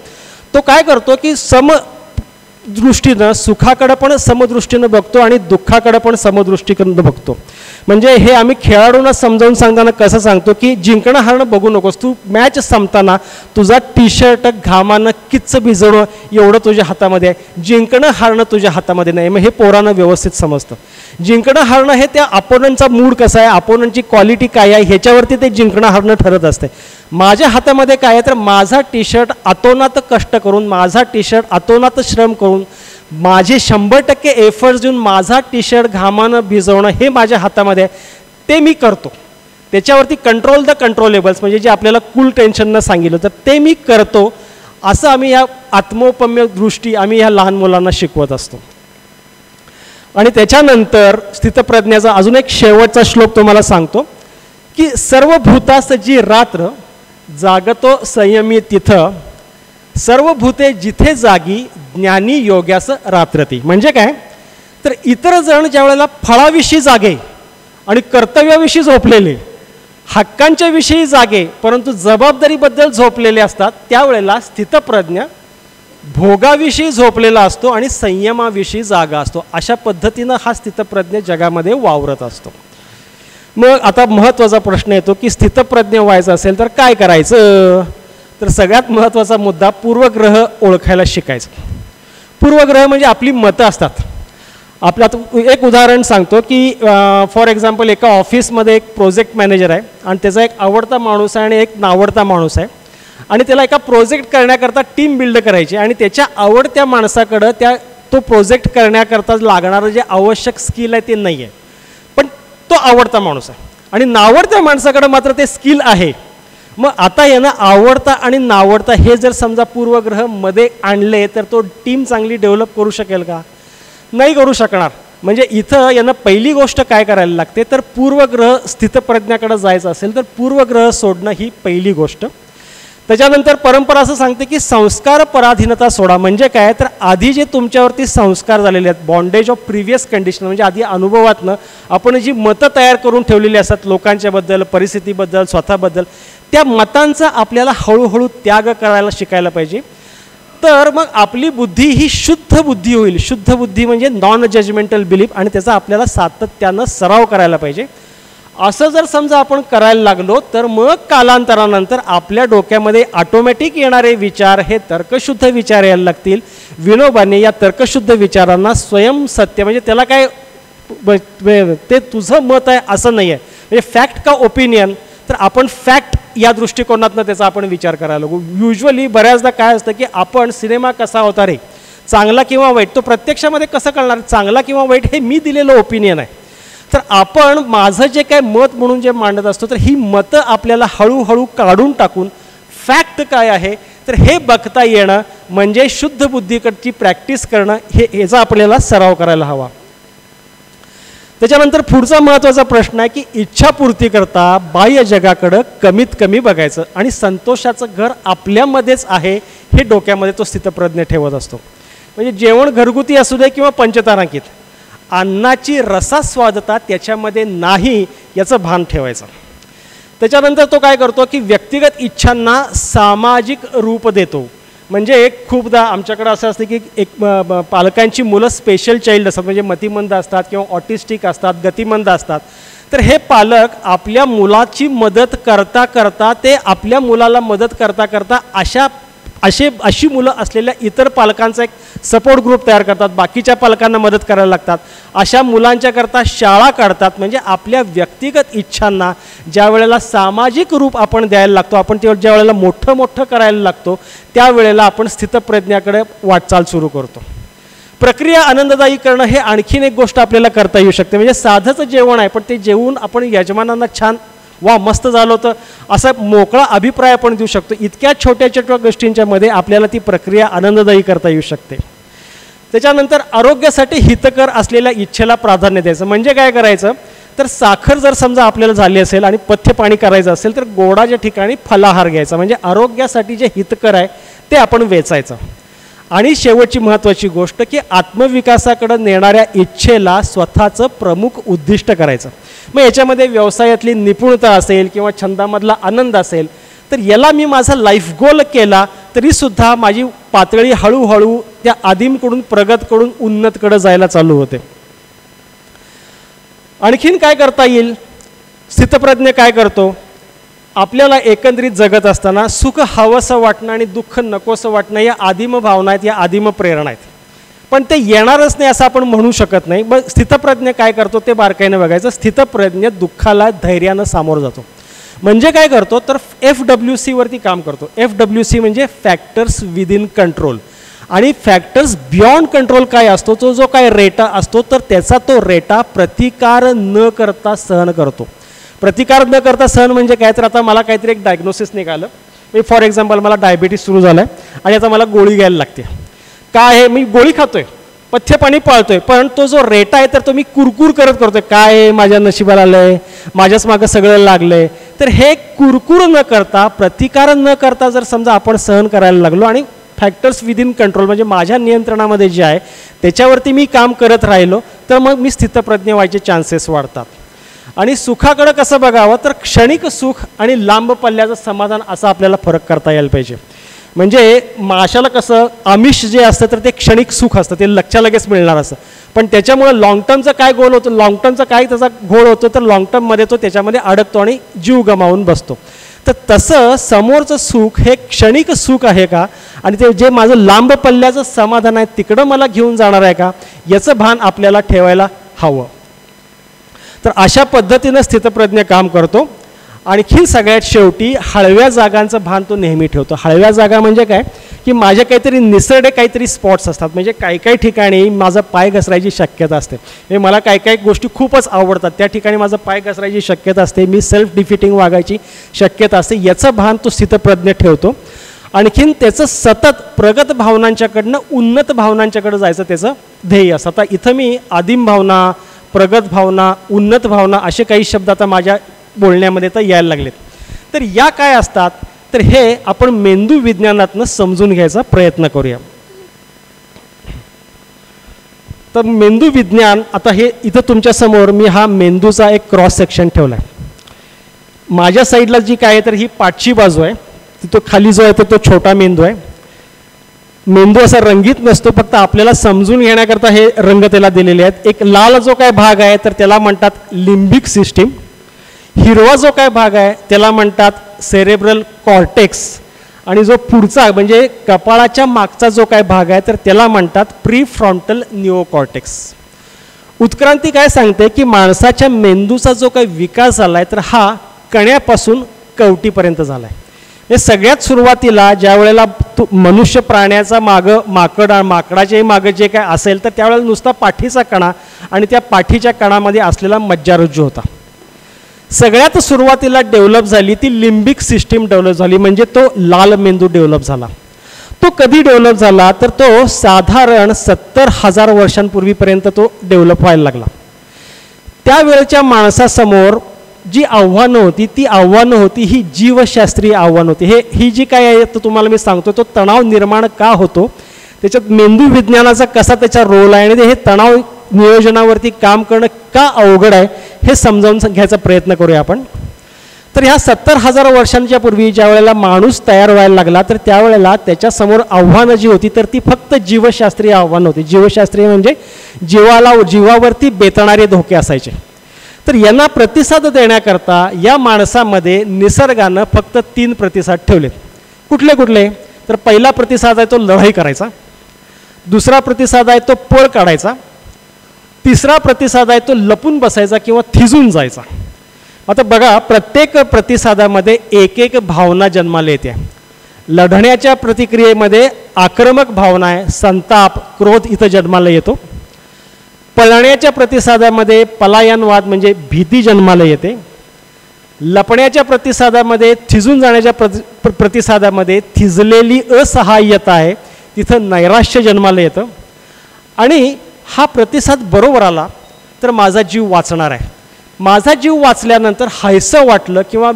तो काय करतो की समदृष्टीनं सुखाकडं पण समदृष्टीनं बघतो आणि दुःखाकडं पण समदृष्टीकडं बघतो. म्हणजे हे आम्ही खेळाडूंना समजावून सांगताना कसं सांगतो की जिंकणं हारणं बघू नकोस. तू मॅच संपताना तुझा टी शर्ट घामानं किच्च भिजवणं एवढं तुझ्या हातामध्ये आहे. जिंकणं हारणं तुझ्या हातामध्ये नाही. मग हे पोरांना व्यवस्थित समजतं. जिंकणं हारणं हे त्या अपोनंटचा मूड कसा आहे, अपोनंटची क्वालिटी काय आहे ह्याच्यावरती ते जिंकणं हारणं ठरत असते. माझ्या हातामध्ये काय आहे तर माझा टी शर्ट अतोनात कष्ट करून, माझा टी शर्ट अतोनात श्रम करून, माझे 100% एफर्ट्स देऊन माझा टी शर्ट घामानं भिजवणं हे माझ्या हातामध्ये आहे. ते मी करतो. त्याच्यावरती कंट्रोल द कंट्रोलेबल्स म्हणजे जे आपल्याला कूल टेन्शननं सांगितलं तर ते मी करतो. असं आम्ही या आत्मौपम्य दृष्टी आम्ही ह्या लहान मुलांना शिकवत असतो. आणि त्याच्यानंतर स्थितप्रज्ञाचा अजून एक शेवटचा श्लोक तुम्हाला सांगतो की सर्व भूतास जी रात्र जागतो संयमी तिथं, सर्व भूते जिथे जागी ज्ञानी योग्यास रात्रती. म्हणजे काय तर इतर जण ज्या वेळेला फळाविषयी जागे आणि कर्तव्याविषयी झोपलेले, हक्कांच्या विषयी जागे परंतु जबाबदारीबद्दल झोपलेले असतात, त्यावेळेला स्थितप्रज्ञ भोगाविषयी झोपलेला असतो आणि संयमाविषयी जागा असतो. अशा पद्धतीनं हा स्थितप्रज्ञ जगामध्ये वावरत असतो. मग आता महत्त्वाचा प्रश्न येतो की स्थितप्रज्ञ व्हायचं असेल तर काय करायचं. तर सगळ्यात महत्त्वाचा मुद्दा पूर्वग्रह ओळखायला शिकायचं. पूर्वग्रह म्हणजे आपली मतं असतात. आपल्यात एक उदाहरण सांगतो की फॉर एक्झाम्पल एका ऑफिसमध्ये एक प्रोजेक्ट मॅनेजर आहे आणि त्याचा एक आवडता माणूस आहे आणि एक नावडता माणूस आहे आणि त्याला एका प्रोजेक्ट करण्याकरता टीम बिल्ड करायची आणि त्याच्या आवडत्या माणसाकडं तो प्रोजेक्ट करण्याकरता लागणारं जे आवश्यक स्किल आहे ते नाही आहे, पण तो आवडता माणूस आहे आणि नावडत्या माणसाकडं मात्र ते स्किल आहे. मग आता यानं आवडता आणि नावडता हे जर समजा पूर्वग्रह मध्ये आणले तर तो टीम चांगली डेव्हलप करू शकेल का? नाही करू शकणार. म्हणजे इथं यानं पहिली गोष्ट काय करायला लागते तर पूर्वग्रह स्थितप्रज्ञाकडे जायचं असेल तर पूर्वग्रह सोडणं ही पहिली गोष्ट. त्याच्यानंतर परंपरा असं सांगते की संस्कार पराधीनता सोडा. म्हणजे काय तर आधी जे तुमच्यावरती संस्कार झालेले आहेत, बॉन्डेज ऑफ प्रिव्हियस कंडिशन, म्हणजे आधी अनुभवातनं आपण जी मतं तयार करून ठेवलेली असतात लोकांच्याबद्दल, परिस्थितीबद्दल, स्वतःबद्दल, त्या मतांचा आपल्याला हळूहळू त्याग करायला शिकायला पाहिजे. तर मग आपली बुद्धी ही शुद्ध बुद्धी होईल. शुद्ध बुद्धी म्हणजे नॉन जजमेंटल बिलीफ आणि त्याचा आपल्याला सातत्यानं सराव करायला पाहिजे. असं जर समजा आपण करायला लागलो तर मग कालांतरानंतर आपल्या डोक्यामध्ये ऑटोमॅटिक येणारे विचार हे तर्कशुद्ध विचार यायला लागतील. विनोबाने या तर्कशुद्ध विचारांना स्वयंसत्य, म्हणजे त्याला काय ते तुझं मत आहे असं नाही आहे, म्हणजे फॅक्ट का ओपिनियन, तर आपण फॅक्ट या दृष्टिकोनातनं त्याचा आपण विचार करायला लागू. युजली बऱ्याचदा काय असतं की आपण सिनेमा कसा होता रे, चांगला किंवा वाईट, तो प्रत्यक्षामध्ये कसं कळणार चांगला किंवा वाईट, हे मी दिलेलं ओपिनियन आहे. तर आपण माझं जे काय मत म्हणून जे मांडत असतो तर ही मतं आपल्याला हळूहळू काढून टाकून फॅक्ट काय आहे तर हे बघता येणं म्हणजे शुद्ध बुद्धीकडची प्रॅक्टिस करणं, हे याचा आपल्याला सराव करायला हवा. त्याच्यानंतर पुढचा महत्त्वाचा प्रश्न आहे की इच्छापूर्ती करता बाह्य जगाकडं कमीत कमी बघायचं आणि संतोषाचं घर आपल्यामध्येच आहे हे डोक्यामध्ये तो स्थितप्रज्ञ ठेवत असतो. म्हणजे जेवण घरगुती असू दे किंवा पंचतारांकित, अन्नाची रसास्वादता त्याच्यामध्ये नाही याचं भान ठेवायचं. त्याच्यानंतर तो काय करतो की व्यक्तिगत इच्छांना सामाजिक रूप देतो. म्हणजे खूपदा आमच्याकडं असं असतं की एक पालकांची मुलं स्पेशल चाइल्ड असतात, म्हणजे मतिमंद असतात किंवा ऑटिस्टिक असतात, गतिमंद असतात. तर हे पालक आपल्या मुलाची मदत करता करता ते आपल्या मुलाला मदत करता करता अशी मुलं असलेल्या इतर पालकांचा एक सपोर्ट ग्रुप तयार करतात, बाकीच्या पालकांना मदत करायला लागतात. अशा मुलांच्याकरता शाळा काढतात. म्हणजे आपल्या व्यक्तिगत इच्छांना ज्या वेळेला सामाजिक रूप आपण द्यायला लागतो, आपण ज्या वेळेला मोठं मोठं करायला लागतो त्यावेळेला आपण स्थितप्रज्ञाकडे वाटचाल सुरू करतो. प्रक्रिया आनंददायी करणं हे आणखीन एक गोष्ट आपल्याला करता येऊ शकते. म्हणजे साधंच जेवण आहे पण ते जेवून आपण यजमानांना छान वा मस्त झालं होतं असा मोकळा अभिप्राय आपण देऊ शकतो. इतक्या छोट्या छोट्या गोष्टींच्या मध्ये आपल्याला ती प्रक्रिया आनंददायी करता येऊ शकते. त्याच्यानंतर आरोग्यासाठी हितकर असलेल्या इच्छेला प्राधान्य द्यायचं. म्हणजे काय करायचं तर साखर जर समजा आपल्याला झाली असेल आणि पथ्य पाणी करायचं असेल तर गोडाच्या ठिकाणी फलाहार घ्यायचा. म्हणजे आरोग्यासाठी जे हितकर आहे ते आपण वेचायचं. आणि शेवटची महत्त्वाची गोष्ट की आत्मविकासाकडे नेणाऱ्या इच्छेला स्वतःचं प्रमुख उद्दिष्ट करायचं. मग याच्यामध्ये व्यवसायातली निपुणता असेल किंवा छंदामधला आनंद असेल तर याला मी माझा लाईफ गोल केला तरीसुद्धा माझी पातळी हळूहळू त्या आदिमकडून प्रगतकडून उन्नतकडे जायला चालू होते. आणखीन काय करता येईल, स्थितप्रज्ञ काय करतो, आपल्याला एकंदरीत जगत असताना सुख हवंसं वाटणं आणि दुःख नकोसं वाटणं या आदिम भावना आहेत, या आदिम प्रेरणा आहेत. पण ते येणारच नाही असं आपण म्हणू शकत नाही. मग स्थितप्रज्ञ काय करतो ते बारकाईने बघायचं. स्थितप्रज्ञ दुःखाला धैर्यानं सामोरं जातो. म्हणजे काय करतो तर FWC वरती काम करतो. FWC म्हणजे फॅक्टर्स विदिन कंट्रोल. आणि फॅक्टर्स बियॉन्ड कंट्रोल काय असतो, तो जो काय रेटा असतो तर त्याचा तो रेटा प्रतिकार न करता सहन करतो. प्रतिकार न करता सहन म्हणजे काय तर आता मला काहीतरी एक डायग्नोसिस निघालं, मी फॉर एक्झाम्पल मला डायबिटीस सुरू झालं आहे आणि आता मला गोळी घ्यायला लागते. काय आहे, मी गोळी खातोय, पथ्य पाणी पाळतोय, पण तो जो रेटा आहे तर तो मी कुरकुर करत करतोय. काय माझ्या नशिबाला आलंय, माझ्याच मागं सगळं लागलंय. तर हे कुरकुर न करता प्रतिकार न करता जर समजा आपण सहन करायला लागलो आणि फॅक्टर्स विदिन कंट्रोल म्हणजे माझ्या नियंत्रणामध्ये जे आहे त्याच्यावरती मी काम करत राहिलो तर मग मी स्थितप्रज्ञ व्हायचे चान्सेस वाढतात. आणि सुखाकडे कसं बघावं तर क्षणिक सुख आणि लांब पल्ल्याचं समाधान असा आपल्याला फरक करता यायला पाहिजे. म्हणजे माशाला कसं आमिष जे असतं तर ते क्षणिक सुख असतं, ते लक्षात लगेच मिळणार असतं. पण त्याच्यामुळे लाँग टर्मचं काय गोल होतं, लाँग टर्मचा काय त्याचा घोळ होतो तर लाँग टर्ममध्ये तो त्याच्यामध्ये अडकतो आणि जीव गमावून बसतो. तर तसं समोरचं सुख हे क्षणिक सुख आहे का, आणि ते जे माझं लांब पल्ल्याचं समाधान आहे तिकडं मला घेऊन जाणार आहे का, याचं भान आपल्याला ठेवायला हवं. तर अशा पद्धतीनं स्थितप्रज्ञ काम करतो. आणखीन सगळ्यात शेवटी हळव्या जागांचं भान तो नेहमी ठेवतो. हळव्या जागा म्हणजे काय, की माझ्या काहीतरी निसरडे काहीतरी स्पॉट्स असतात. म्हणजे काही काही ठिकाणी माझा पाय घसरायची शक्यता असते. म्हणजे मला काही काही गोष्टी खूपच आवडतात, त्या ठिकाणी माझा पाय घसरायची शक्यता असते, मी सेल्फ डिफिटिंग वागायची शक्यता असते. याचं भान तो स्थितप्रज्ञ ठेवतो. आणखीन त्याचं सतत प्रगत भावनांच्याकडनं उन्नत भावनांच्याकडं जायचं त्याचं ध्येय असतं. आता इथं मी आदिम भावना, प्रगत भावना, उन्नत भावना असे काही शब्द आता माझ्या बोलण्यामध्ये तर यायला लागलेत. तर या काय असतात, तर हे आपण मेंदू विज्ञानातनं समजून घ्यायचा प्रयत्न करूया. तर मेंदू विज्ञान, आता हे इथं तुमच्यासमोर मी हा मेंदूचा एक क्रॉस सेक्शन ठेवला आहे. माझ्या साईडला जी काय आहे तर ही पाठची बाजू आहे, तो खाली जो आहे तो छोटा मेंदू आहे. मेंदू असा रंगीत नसतो, फक्त आपल्याला समजून घेण्याकरता हे रंग त्याला दिलेले आहेत. एक लाल जो काय भाग आहे तर त्याला म्हणतात लिम्बिक सिस्टीम. हिरवा जो काय भाग आहे त्याला म्हणतात सेरेब्रल कॉर्टेक्स. आणि जो पुढचा म्हणजे कपाळाच्या मागचा जो काय भाग आहे तर त्याला म्हणतात प्रीफ्रॉन्टल निओकॉर्टेक्स. उत्क्रांती काय सांगते की माणसाच्या मेंदूचा जो काही विकास झाला आहे तर हा कण्यापासून कवटीपर्यंत झाला आहे. हे सगळ्यात सुरुवातीला ज्या वेळेला मनुष्य प्राण्याचा माकडाच्याही मागं जे काय असेल तर त्यावेळेला नुसता पाठीचा कणा आणि त्या पाठीच्या कणामध्ये असलेला मज्जारज्जू होता. सगळ्यात सुरुवातीला डेव्हलप झाली ती लिम्बिक सिस्टीम डेव्हलप झाली, म्हणजे तो लाल मेंदू डेव्हलप झाला. तो कधी डेव्हलप झाला तर तो साधारण 70,000 वर्षांपूर्वीपर्यंत तो डेव्हलप व्हायला लागला. त्यावेळच्या माणसासमोर जी आव्हानं होती ती आव्हानं होती ही जीवशास्त्रीय आव्हान होती. ही जी काय आहे तर तुम्हाला मी सांगतो, तो तणाव निर्माण का होतो, त्याच्यात मेंदू विज्ञानाचा कसा त्याचा रोल आहे, आणि हे तणाव नियोजनावरती काम करणं का अवघड आहे हे समजावून घ्यायचा प्रयत्न करूया आपण. तर ह्या 70,000 वर्षांच्या पूर्वी ज्या वेळेला माणूस तयार व्हायला लागला तर त्यावेळेला त्याच्यासमोर आव्हानं जी होती तर ती फक्त जीवशास्त्रीय आव्हानं होती. जीवशास्त्रीय म्हणजे जीवावरती बेतणारे धोके असायचे. तर यांना प्रतिसाद देण्याकरता या माणसामध्ये निसर्गानं फक्त 3 प्रतिसाद ठेवलेत. कुठले कुठले, तर पहिला प्रतिसाद आहे तो लढाई करायचा, दुसरा प्रतिसाद आहे तो पळ काढायचा, तिसरा प्रतिसाद आहे तो लपून बसायचा किंवा थिजून जायचा. आता बघा, प्रत्येक प्रतिसादामध्ये एक एक भावना जन्माला येते. लढण्याच्या प्रतिक्रियेमध्ये आक्रमक भावना आहे, संताप, क्रोध इथं जन्माला येतो. पळण्याच्या प्रतिसादामध्ये पलायनवाद म्हणजे भीती जन्माला येते. लपण्याच्या प्रतिसादामध्ये, थिजून जाण्याच्या प्रतिसादामध्ये थिजलेली असहाय्यता आहे, तिथं नैराश्य जन्माला येतं. आणि हा प्रतिसाद बरोबर आला तर माझा जीव वाचणार आहे. माझा जीव वाचल्यानंतर हायसं वाटलं किंवा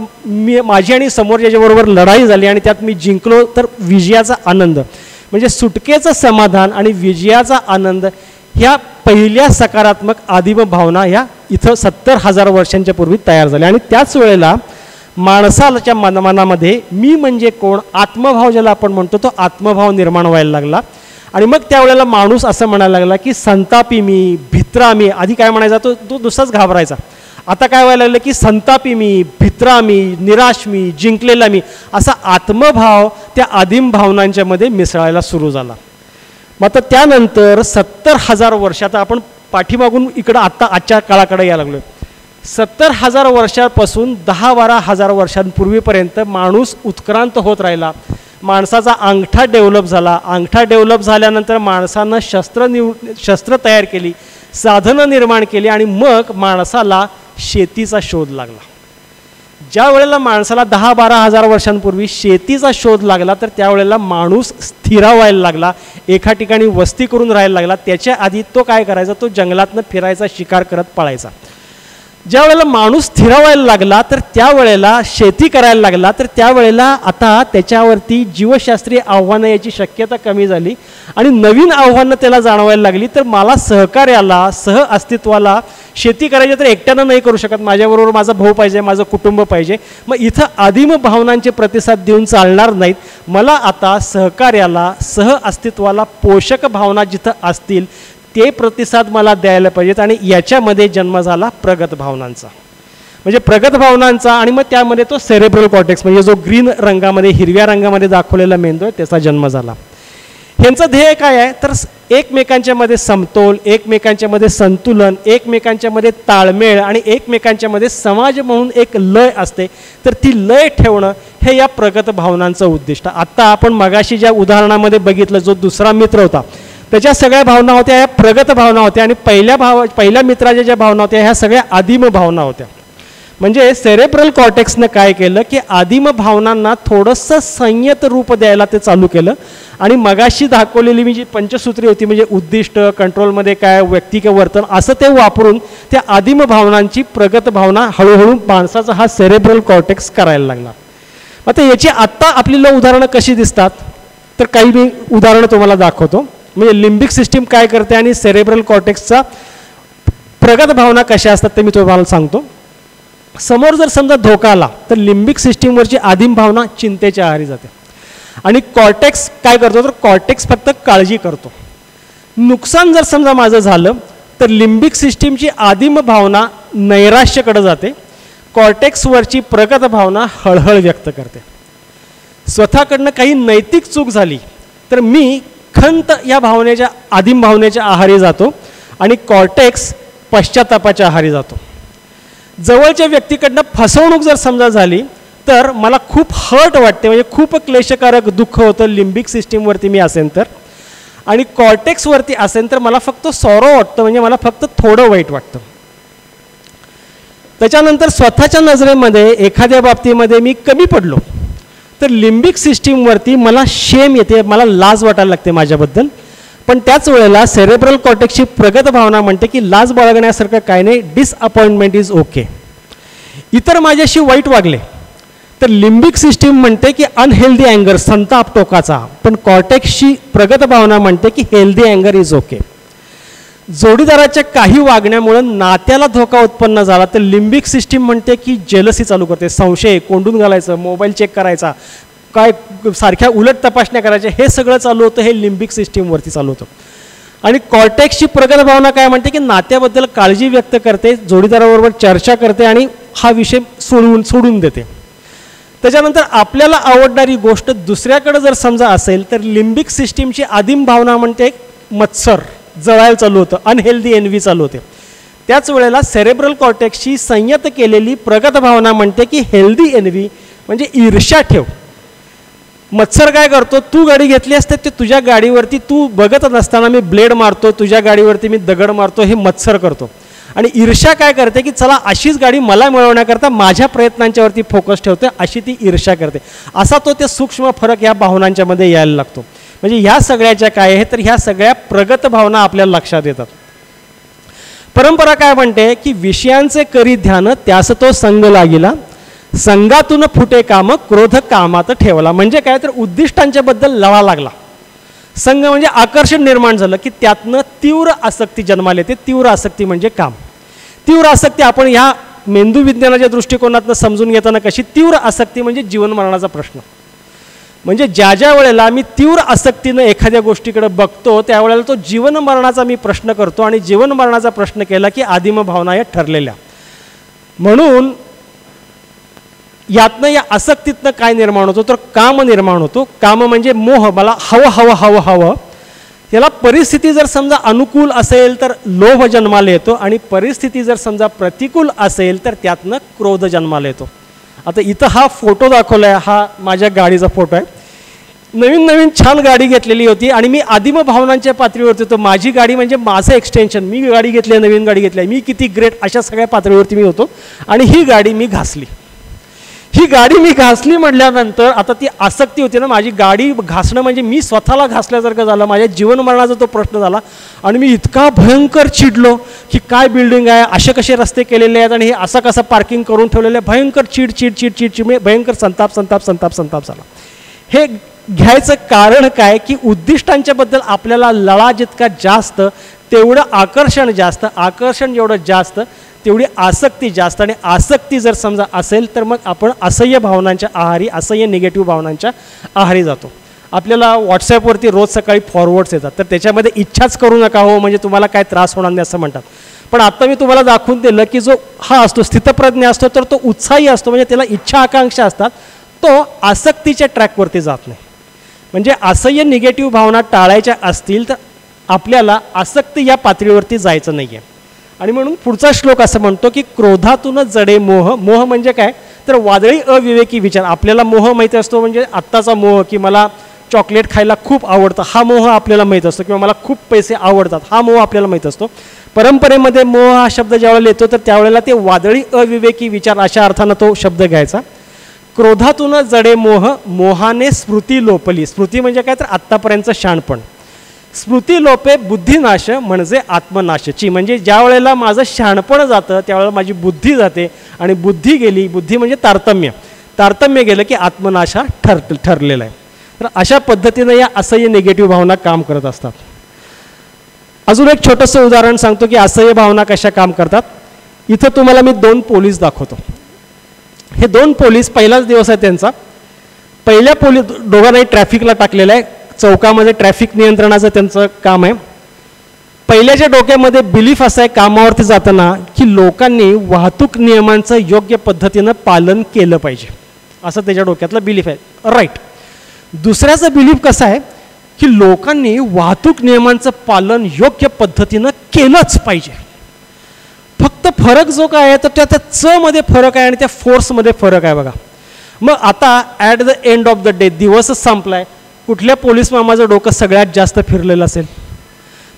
माझी आणि समोरच्याबरोबर लढाई झाली आणि त्यात मी जिंकलो तर विजयाचा आनंद, म्हणजे सुटकेचं समाधान आणि विजयाचा आनंद, ह्या पहिल्या सकारात्मक आदिम भावना ह्या इथं 70,000 वर्षांच्या पूर्वी तयार झाल्या. आणि त्याच वेळेला माणसाच्या मनामध्ये मी म्हणजे कोण, आत्मभाव ज्याला आपण म्हणतो तो आत्मभाव निर्माण व्हायला लागला. आणि मग त्यावेळेला माणूस असं म्हणायला लागला की संतापी मी, भित्रा मी. आधी काय म्हणायचा तो दुसराच घाबरायचा. आता काय व्हायला लागलं की संतापी मी, भित्रा मी, निराश मी, जिंकलेला मी, असा आत्मभाव त्या आदिम भावनांच्या मध्ये मिसळायला सुरू झाला. मग आता त्यानंतर 70,000 वर्षात आपण पाठीमागून इकडं आजच्या काळाकडे यायला लागलो. 70,000 वर्षापासून 10-12,000 वर्षांपूर्वीपर्यंत माणूस उत्क्रांत होत राहिला. माणसाचा अंगठा डेव्हलप झाला. अंगठा डेव्हलप झाल्यानंतर माणसानं शस्त्र तयार केली, साधनं निर्माण केली आणि मग माणसाला शेतीचा शोध लागला. ज्या वेळेला माणसाला 10-12,000 वर्षांपूर्वी शेतीचा शोध लागला तर त्यावेळेला माणूस स्थिरावायला लागला, एका ठिकाणी वस्ती करून राहायला लागला. त्याच्या आधी तो काय करायचा, तो जंगलातनं फिरायचा, शिकार करत पळायचा. ज्या वेळेला माणूस स्थिरावायला लागला तर त्यावेळेला शेती करायला लागला तर त्यावेळेला आता त्याच्यावरती जीवशास्त्रीय आव्हानं याची शक्यता कमी झाली आणि नवीन आव्हानं त्याला जाणवायला लागली. तर मला सहकार्याला, सह अस्तित्वाला शेती करायची तर एकट्यानं नाही करू शकत, माझ्याबरोबर माझा भाऊ पाहिजे, माझं कुटुंब पाहिजे. मग इथं आदिम भावनांचे प्रतिसाद देऊन चालणार नाहीत. मला आता सहकार्याला, सह अस्तित्वाला पोषक भावना जिथं असतील ते प्रतिसाद मला द्यायला पाहिजेत. आणि याच्यामध्ये जन्म झाला प्रगत भावनांचा. म्हणजे प्रगत भावनांचा आणि मग त्यामध्ये तो सेरेब्रल कॉर्टेक्स म्हणजे जो ग्रीन रंगामध्ये हिरव्या रंगामध्ये दाखवलेला मेंदू आहे त्याचा जन्म झाला. ह्यांचं ध्येय काय आहे तर एकमेकांच्या मध्ये समतोल, एकमेकांच्या मध्ये संतुलन, एकमेकांच्या मध्ये ताळमेळ आणि एकमेकांच्या मध्ये समाज म्हणून एक लय असते तर ती लय ठेवणं हे या प्रगत भावनांचं उद्दिष्ट. आत्ता आपण मगाशी ज्या उदाहरणामध्ये बघितलं जो दुसरा मित्र होता त्याच्या सगळ्या भावना होत्या ह्या प्रगत भावना होत्या आणि पहिल्या मित्राच्या ज्या भावना होत्या ह्या सगळ्या आदिम भावना होत्या. म्हणजे सेरेब्रल कॉर्टेक्सनं काय केलं की आदिम भावनांना थोडंसं संयत रूप द्यायला ते चालू केलं आणि मगाशी दाखवलेली मी जी पंचसूत्री होती म्हणजे उद्दिष्ट, कंट्रोलमध्ये काय, व्यक्तिक वर्तन असं ते वापरून त्या आदिम भावनांची प्रगत भावना हळूहळू माणसाचा हा सेरेब्रल कॉर्टेक्स करायला लागला. आता याची आत्ता आपल्याला उदाहरणं कशी दिसतात तर काही मी उदाहरणं तुम्हाला दाखवतो. म्हणजे लिम्बिक सिस्टीम काय करते आणि सेरेब्रल कॉर्टेक्सचा प्रगत भावना कशा असतात ते मी तुम्हाला सांगतो. समोर जर समजा धोका आला तर लिम्बिक सिस्टीमवरची आदिम भावना चिंतेच्या आहारी जाते आणि कॉर्टेक्स काय करतो तर कॉर्टेक्स फक्त काळजी करतो. नुकसान जर समजा माझं झालं तर लिम्बिक सिस्टीमची आदिम भावना नैराश्याकडे जाते, कॉर्टेक्सवरची प्रगत भावना हळहळ व्यक्त करते. स्वतःकडनं काही नैतिक चूक झाली तर मी खंत या भावनेच्या आदिम भावनेच्या आहारी जातो आणि कॉर्टेक्स पश्चातापाच्या आहारी जातो. जवळच्या व्यक्तीकडनं फसवणूक जर समजा झाली तर मला खूप हर्ट वाटते म्हणजे खूप क्लेशकारक दुःख होतं लिम्बिक सिस्टीमवरती मी असेन तर, आणि कॉर्टेक्सवरती असेल तर मला फक्त सॉरो वाटतं म्हणजे मला फक्त थोडं वाईट वाटतं. त्याच्यानंतर स्वतःच्या नजरेमध्ये एखाद्या बाबतीमध्ये मी कमी पडलो तर लिम्बिक सिस्टीमवरती मला शेम येते, मला लाज वाटायला लागते माझ्याबद्दल. पण त्याच वेळेला सेरेब्रल कॉर्टेक्सची प्रगत भावना म्हणते की लाज बाळगण्यासारखं काय नाही, डिसअपॉइंटमेंट इज ओके. इतर माझ्याशी वाईट वागले तर लिम्बिक सिस्टीम म्हणते की अनहेल्दी अँगर, संताप टोकाचा, पण कॉर्टेक्सची प्रगत भावना म्हणते की हेल्दी अँगर इज ओके. जोडीदाराच्या काही वागण्यामुळं नात्याला धोका उत्पन्न झाला तर लिम्बिक सिस्टीम म्हणते की जेलसी चालू करते, संशय, कोंडून घालायचं, मोबाईल चेक करायचा, काय सारख्या उलट तपासण्या करायच्या, हे सगळं चालू होतं हे लिम्बिक सिस्टीमवरती चालू होतं. आणि कॉर्टेक्सची प्रगत भावना काय म्हणते की नात्याबद्दल काळजी व्यक्त करते, जोडीदाराबरोबर चर्चा करते आणि हा विषय सोडून देते. त्याच्यानंतर आपल्याला आवडणारी गोष्ट दुसऱ्याकडे जर समजा असेल तर लिम्बिक सिस्टीमची आदिम भावना म्हणते मत्सर, जळायला चालू होतं, अनहेल्दी एनव्ही चालू होते. त्याच वेळेला सेरेब्रल कॉर्टेक्सची संयत केलेली प्रगत भावना म्हणते की हेल्दी एनव्ही म्हणजे ईर्ष्या ठेव. मत्सर काय करतो, तू गाडी घेतली असते ते तुझ्या गाडीवरती तू बघत नसताना मी ब्लेड मारतो, तुझ्या गाडीवरती मी दगड मारतो, हे मत्सर करतो. आणि ईर्ष्या काय करते की चला अशीच गाडी मला मिळवण्याकरता माझ्या प्रयत्नांच्यावरती फोकस ठेवते, अशी ती ईर्ष्या करते. असा तो ते सूक्ष्म फरक या भावनांच्या मध्ये यायला लागतो. म्हणजे ह्या सगळ्याच्या काय आहे तर ह्या सगळ्या प्रगत भावना आपल्याला लक्षात येतात. परंपरा काय म्हणते की विषयांचे करी ध्यान त्यास तो संग लागिला, संगातून फुटे काम क्रोध कामात ठेवला. म्हणजे काय तर उद्दिष्टांच्या बद्दल लळा लागला, संग म्हणजे आकर्षण निर्माण झालं की त्यातनं तीव्र आसक्ती जन्माला येते. तीव्र आसक्ती म्हणजे काम. तीव्र आसक्ती आपण ह्या मेंदू विज्ञानाच्या दृष्टिकोनातून समजून घेताना कशी, तीव्र आसक्ती म्हणजे जीवन मरणाचा प्रश्न. म्हणजे ज्या वेळेला मी तीव्र आसक्तीनं एखाद्या गोष्टीकडे बघतो त्यावेळेला तो जीवन मरणाचा मी प्रश्न करतो आणि जीवन मरणाचा प्रश्न केला की आदिम भावना या ठरलेल्या. म्हणून यातनं या आसक्तीतनं काय निर्माण होतो तर काम निर्माण होतो. काम म्हणजे मोह, मला हवं हवं हवं हवं. याला परिस्थिती जर समजा अनुकूल असेल तर लोभ जन्माला येतो आणि परिस्थिती जर समजा प्रतिकूल असेल तर त्यातनं क्रोध जन्माला येतो. आता इथं हा फोटो दाखवला आहे, हा माझ्या गाडीचा फोटो आहे. नवीन छान गाडी घेतलेली होती आणि मी आदिम भावनांच्या पातळीवरती होतो. माझी गाडी म्हणजे माझं एक्सटेन्शन, मी गाडी घेतली, नवीन गाडी घेतली, मी किती ग्रेट, अशा सगळ्या पातळीवरती मी होतो. आणि ही गाडी मी घासली. ही गाडी मी घासली म्हटल्यानंतर आता ती आसक्ती होती ना, माझी गाडी घासणं म्हणजे मी स्वतःला घासल्यासारखं झालं, माझ्या जीवन मरणाचा तो प्रश्न झाला. आणि मी इतका भयंकर चिडलो की काय बिल्डिंग आहे, असे कसे रस्ते केलेले आहेत आणि हे असं कसं पार्किंग करून ठेवलेलं आहे, भयंकर चिड भयंकर संताप झाला. हे घ्यायचं कारण काय की उद्दिष्टांच्या बद्दल आपल्याला लळा जितका जास्त तेवढं आकर्षण जास्त, आकर्षण जेवढं जास्त तेवढी आसक्ती जास्त. आणि आसक्ती जर समजा असेल तर मग आपण असह्य भावनांच्या आहारी, असह्य निगेटिव्ह भावनांच्या आहारी जातो. आपल्याला व्हॉट्सॲपवरती रोज सकाळी फॉरवर्ड्स येतात, तर त्याच्यामध्ये इच्छाच करू नका हो म्हणजे तुम्हाला काय त्रास होणार नाही असं म्हणतात. पण आता मी तुम्हाला दाखवून दिलं की जो हा असतो स्थितप्रज्ञ असतो तर तो उत्साही असतो, म्हणजे त्याला इच्छा आकांक्षा असतात, तो आसक्तीच्या ट्रॅकवरती जात नाही. म्हणजे असह्य निगेटिव्ह भावना टाळायच्या असतील तर आपल्याला आसक्ती या पातळीवरती जायचं नाही आहे. आणि म्हणून पुढचा श्लोक असं म्हणतो की क्रोधातून जडे मोह. मोह म्हणजे काय तर वादळी अविवेकी विचार. आपल्याला मोह माहिती असतो म्हणजे आत्ताचा मोह की मला चॉकलेट खायला खूप आवडतं हा मोह आपल्याला माहीत असतो, किंवा मला खूप पैसे आवडतात हा मोह आपल्याला माहीत असतो. परंपरेमध्ये मोह हा शब्द ज्यावेळेला येतो तर त्यावेळेला ते वादळी अविवेकी विचार अशा अर्थानं तो शब्द घ्यायचा. क्रोधातून जडे मोह, मोहाने स्मृती लोपली. स्मृती म्हणजे काय तर आत्तापर्यंतचं शहाणपण. स्मृती लोपे बुद्धिनाश म्हणजे आत्मनाशची. म्हणजे ज्या वेळेला माझं शहाणपण जातं त्यावेळेला माझी बुद्धी जाते, आणि बुद्धी गेली, बुद्धी म्हणजे तारतम्य गेलं की आत्मनाश हा ठरलेला आहे. तर अशा पद्धतीनं या असह्य निगेटिव्ह भावना काम करत असतात. अजून एक छोटंसं उदाहरण सांगतो की असह्य भावना कशा काम करतात. इथं तुम्हाला मी 2 पोलीस दाखवतो. हे 2 पोलीस पहिलाच दिवस आहे त्यांचा. पहिल्या दोघांनाही ट्रॅफिकला टाकलेलं आहे. चौकामध्ये ट्रॅफिक नियंत्रणाचं त्यांचं काम आहे. पहिल्याच्या डोक्यामध्ये बिलीफ असा आहे कामावरती जाताना की लोकांनी वाहतूक नियमांचं योग्य पद्धतीनं पालन केलं पाहिजे, असं त्याच्या डोक्यातलं बिलीफ आहे. राईट. दुसऱ्याचं बिलीफ कसं आहे की लोकांनी वाहतूक नियमांचं पालन योग्य पद्धतीनं केलंच पाहिजे. फक्त फरक जो काय आहे तर त्या च मध्ये फरक आहे आणि त्या फोर्समध्ये फरक आहे बघा. मग आता at the end of the day दिवसच संपला आहे, कुठल्या पोलीस मामाचं डोकं सगळ्यात जास्त फिरलेलं असेल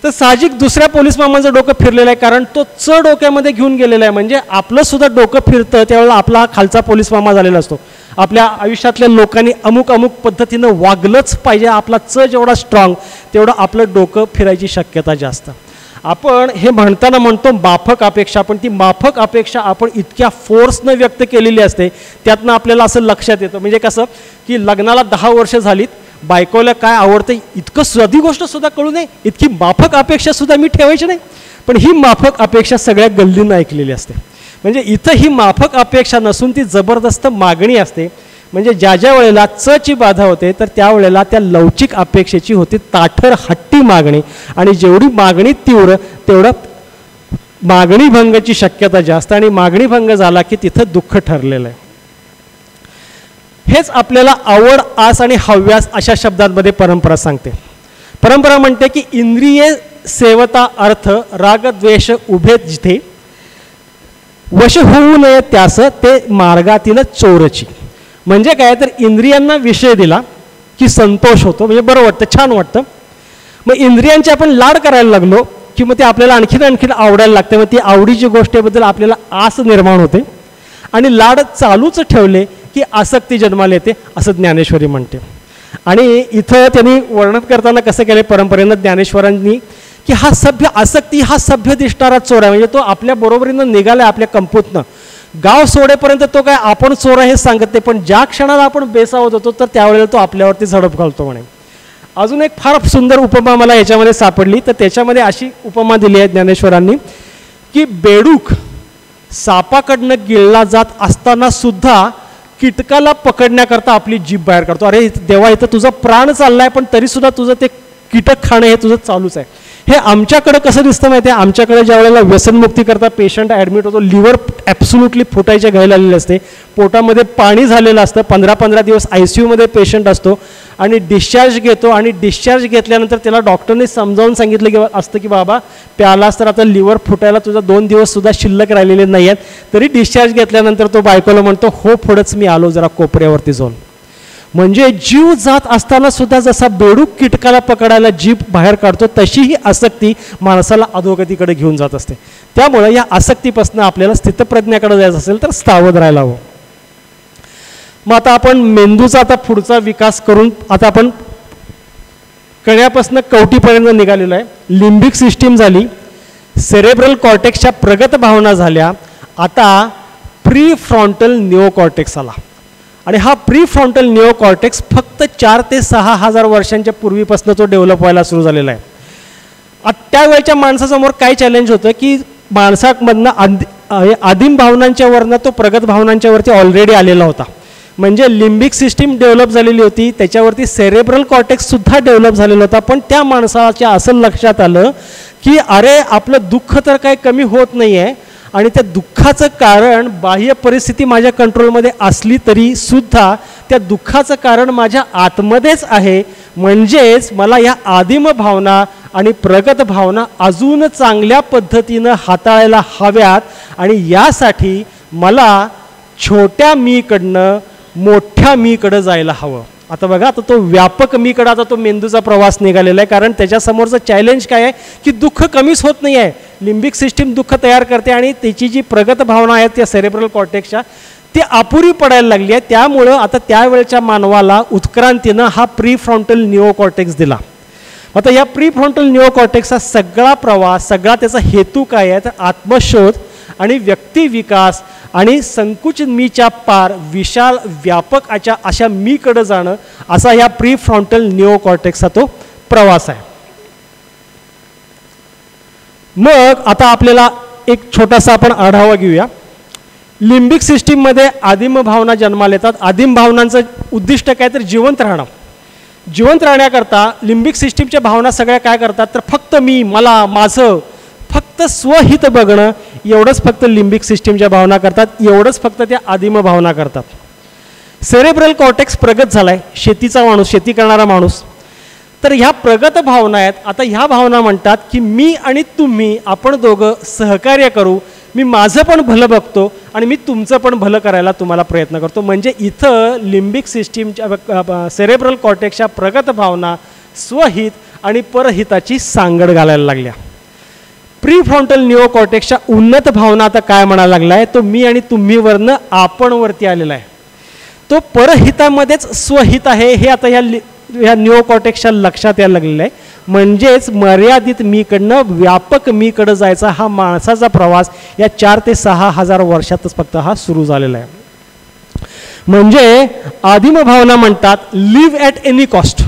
तर साहजिक दुसऱ्या पोलीस मामाचं डोकं फिरलेलं आहे, कारण तो च डोक्यामध्ये घेऊन गेलेला आहे. म्हणजे आपलं सुद्धा डोकं फिरतं त्यावेळेला आपला हा खालचा पोलीस मामा झालेला असतो. आपल्या आयुष्यातल्या लोकांनी अमुक पद्धतीनं वागलंच पाहिजे. आपला च जेवढा स्ट्रॉंग तेवढं आपलं डोकं फिरायची शक्यता जास्त. आपण हे म्हणताना म्हणतो माफक अपेक्षा, पण ती माफक अपेक्षा आपण इतक्या फोर्सनं व्यक्त केलेली असते, त्यातनं आपल्याला असं लक्षात येतं. म्हणजे कसं की लग्नाला 10 वर्ष झालीत, बायकोला काय आवडतं इतकं साधी गोष्टसुद्धा कळू नये, इतकी माफक अपेक्षासुद्धा मी ठेवायची नाही. पण ही माफक अपेक्षा सगळ्या गल्लीनं ऐकलेली असते. म्हणजे इथं ही माफक अपेक्षा नसून ती जबरदस्त मागणी असते. म्हणजे ज्या वेळेला ची बाधा होते तर त्यावेळेला त्या लवचिक अपेक्षेची होती ताठर हट्टी मागणी, आणि जेवढी मागणी तीव्र तेवढं मागणी भंगाची शक्यता जास्त, आणि मागणी भंग झाला की तिथं दुःख ठरलेलं आहे. हेच आपल्याला आवड, आस आणि हव्यास अशा शब्दांमध्ये परंपरा सांगते. परंपरा म्हणते की इंद्रिये सेवता अर्थ राग द्वेष उभे जिथे वश होऊ नये त्यास ते मार्गातील चोरची. म्हणजे काय तर इंद्रियांना विषय दिला की संतोष होतो, म्हणजे बरं वाटतं, छान वाटतं. मग इंद्रियांचे आपण लाड करायला लागलो की मग ते आपल्याला आणखीन आवडायला लागते. मग ती आवडीची गोष्टीबद्दल आपल्याला आस निर्माण होते, आणि लाड चालूच ठेवले की आसक्ती जन्माला येते असं ज्ञानेश्वरी म्हणते. आणि इथं त्यांनी वर्णन करताना कसं केलं परंपरेनं ज्ञानेश्वरांनी की हा सभ्य आसक्ती हा सभ्य दिसणारा चोर आहे. म्हणजे तो आपल्या बरोबरीनं निघाला आपल्या कंपूतनं, गाव सोडेपर्यंत तो काय आपण चोर आहे हे सांगत नाही, पण ज्या क्षणाला आपण बेसावत होतो तर त्यावेळेला तो आपल्यावरती झडप घालतो म्हणे. अजून एक फार सुंदर उपमा मला याच्यामध्ये सापडली, तर त्याच्यामध्ये अशी उपमा दिली आहे ज्ञानेश्वरांनी की बेडूक सापाकडनं गिळला जात असताना सुद्धा कीटकाला पकडण्याकरता आपली जीभ बाहेर काढतो. अरे देवा, इथं तुझा प्राण चाललाय पण तरीसुद्धा तुझं ते कीटक खाणं हे तुझं चालूच आहे. हे आमच्याकडे कसं दिसतं माहिती आहे, आमच्याकडे ज्या वेळेला व्यसनमुक्ती करता पेशंट ॲडमिट होतो, लिव्हर ॲब्सोल्युटली फुटायच्या घाईला आलेले असते, पोटामध्ये पाणी झालेलं असतं, 15-15 दिवस ICU मध्ये पेशंट असतो, आणि डिस्चार्ज घेतो, आणि डिस्चार्ज घेतल्यानंतर त्याला डॉक्टरने समजावून सांगितलं की असतं की बाबा प्यालास तर आता लिव्हर फुटायला तुझा 2 दिवससुद्धा शिल्लक राहिलेले नाही आहेत. तरी डिस्चार्ज घेतल्यानंतर तो बायकोला म्हणतो हो पुढंच मी आलो जरा कोपऱ्यावरती जाऊन. म्हणजे जीव जात असताना सुद्धा जसा बेडूक कीटकाला पकडायला जीभ बाहेर काढतो तशी ही आसक्ती माणसाला अधोगतीकडे घेऊन जात असते. त्यामुळे या आसक्तीपासून आपल्याला स्थितप्रज्ञाकडे जायचं असेल तर सावध राहायला हवं. मग आता आपण मेंदूचा आता पुढचा विकास करून आता आपण कण्यापासून कवटीपर्यंत निघालेलो आहे. लिंबिक सिस्टीम झाली, सेरेब्रल कॉर्टेक्सच्या प्रगत भावना झाल्या, आता प्री फ्रंटल निओकॉर्टेक्स आला. आणि हा प्री फ्रंटल निओकॉर्टेक्स फक्त 4 ते 6 हजार वर्षांच्या पूर्वीपासून तो डेव्हलप व्हायला सुरू झालेला आहे. त्यावेळच्या माणसासमोर काय चॅलेंज होतं की माणसामधनं आदिम भावनांच्या वरनं तो प्रगत भावनांच्या वरती ऑलरेडी आलेला होता. म्हणजे लिम्बिक सिस्टीम डेव्हलप झालेली होती, त्याच्यावरती सेरेब्रल कॉर्टेक्ससुद्धा डेव्हलप झालेला होता. पण त्या माणसाच्या असं लक्षात आलं की अरे आपलं दुःख तर काही कमी होत नाही आहे आणि त्या दुःखाचं कारण बाह्य परिस्थिती माझ्या कंट्रोलमध्ये असली तरीसुद्धा त्या दुःखाचं कारण माझ्या आतमध्येच आहे. म्हणजेच मला या आदिम भावना आणि प्रगत भावना अजून चांगल्या पद्धतीनं हाताळायला हव्यात आणि यासाठी मला छोट्या मीकडनं मोठ्या मीकडं जायला हवं. आता बघा, आता तो व्यापक मीकडं आता तो मेंदूचा प्रवास निघालेला आहे. कारण त्याच्यासमोरचं चॅलेंज काय आहे की दुःख कमीच होत नाही आहे. लिम्बिक सिस्टीम दुःख तयार करते आणि त्याची जी प्रगत भावना आहेत त्या सेरेब्रल कॉर्टेक्सच्या ती अपुरी पडायला लागली आहे. त्यामुळं आता त्यावेळच्या मानवाला उत्क्रांतीनं हा प्रीफ्रंटल निओकॉर्टेक्स दिला. आता या प्रीफ्रंटल निओकॉर्टेक्सचा सगळा प्रवास, सगळा त्याचा हेतू काय आहे तर आत्मशोध आणि व्यक्तिविकास आणि संकुचित मीच्या पार विशाल व्यापक अशा मीकडं जाणं असा या प्रीफ्रंटल निओकॉर्टेक्सचा तो प्रवास आहे. मग आता आपल्याला एक छोटासा आपण आढावा घेऊया. लिम्बिक सिस्टीममध्ये आदिम भावना जन्माला येतात. आदिम भावनांचं उद्दिष्ट काय तर जिवंत राहणं. जिवंत राहण्याकरता लिम्बिक सिस्टीमच्या भावना सगळ्या काय करतात तर फक्त मी, मला, माझं, फक्त स्वहित बघणं एवढंच फक्त लिम्बिक सिस्टीमच्या भावना करतात. एवढंच फक्त त्या आदिम भावना करतात. सेरेब्रल कॉर्टेक्स प्रगत झाला आहे, शेतीचा माणूस, शेती करणारा माणूस. तर ह्या प्रगत भावना आहेत. आता ह्या भावना म्हणतात की मी आणि तुम्ही आपण दोघं सहकार्य करू. मी माझं पण भलं बघतो आणि मी तुमचं पण भलं करायला तुम्हाला प्रयत्न करतो. म्हणजे इथं लिम्बिक सिस्टीमच्या सेरेब्रल कॉर्टेक्सच्या प्रगत भावना स्वहित आणि परहिताची सांगड घालायला लागल्या. प्रीफ्रंटल निओकॉर्टेक्सच्या उन्नत भावना आता काय म्हणायला लागला आहे तो मी आणि तुम्हीवरनं आपणवरती आलेला आहे. तो परहितामध्येच स्वहित आहे हे आता ह्या निओकॉर्टेक्सच्या लक्षात यायला लागलेलं आहे. म्हणजेच मर्यादित मीकडनं व्यापक मीकडं जायचा हा माणसाचा प्रवास या 4 ते 6 हजार वर्षातच फक्त हा सुरू झालेला आहे. म्हणजे आदिम भावना म्हणतात लिव्ह ॲट एनी कॉस्ट,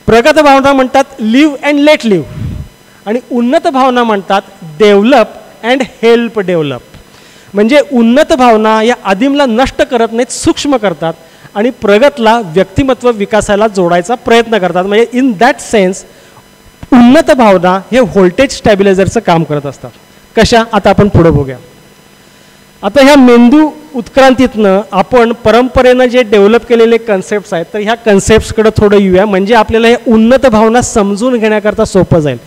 प्रगत भावना म्हणतात लिव्ह अँड लेट लिव्ह, आणि उन्नत भावना म्हणतात डेव्हलप अँड हेल्प डेव्हलप. म्हणजे उन्नत भावना या आदिमला नष्ट करत नाहीत, सूक्ष्म करतात आणि प्रगतला व्यक्तिमत्व विकासाला जोडायचा प्रयत्न करतात. म्हणजे इन दॅट सेन्स उन्नत भावना हे व्होल्टेज स्टॅबिलायझरचं काम करत असतात. कशा आता आपण पुढे बघूया. आता ह्या मेंदू उत्क्रांतीतनं आपण परंपरेनं जे डेव्हलप केलेले कन्सेप्ट्स आहेत तर ह्या कन्सेप्ट्सकडे थोडं येऊया. म्हणजे आपल्याला हे उन्नत भावना समजून घेण्याकरता सोपं जाईल.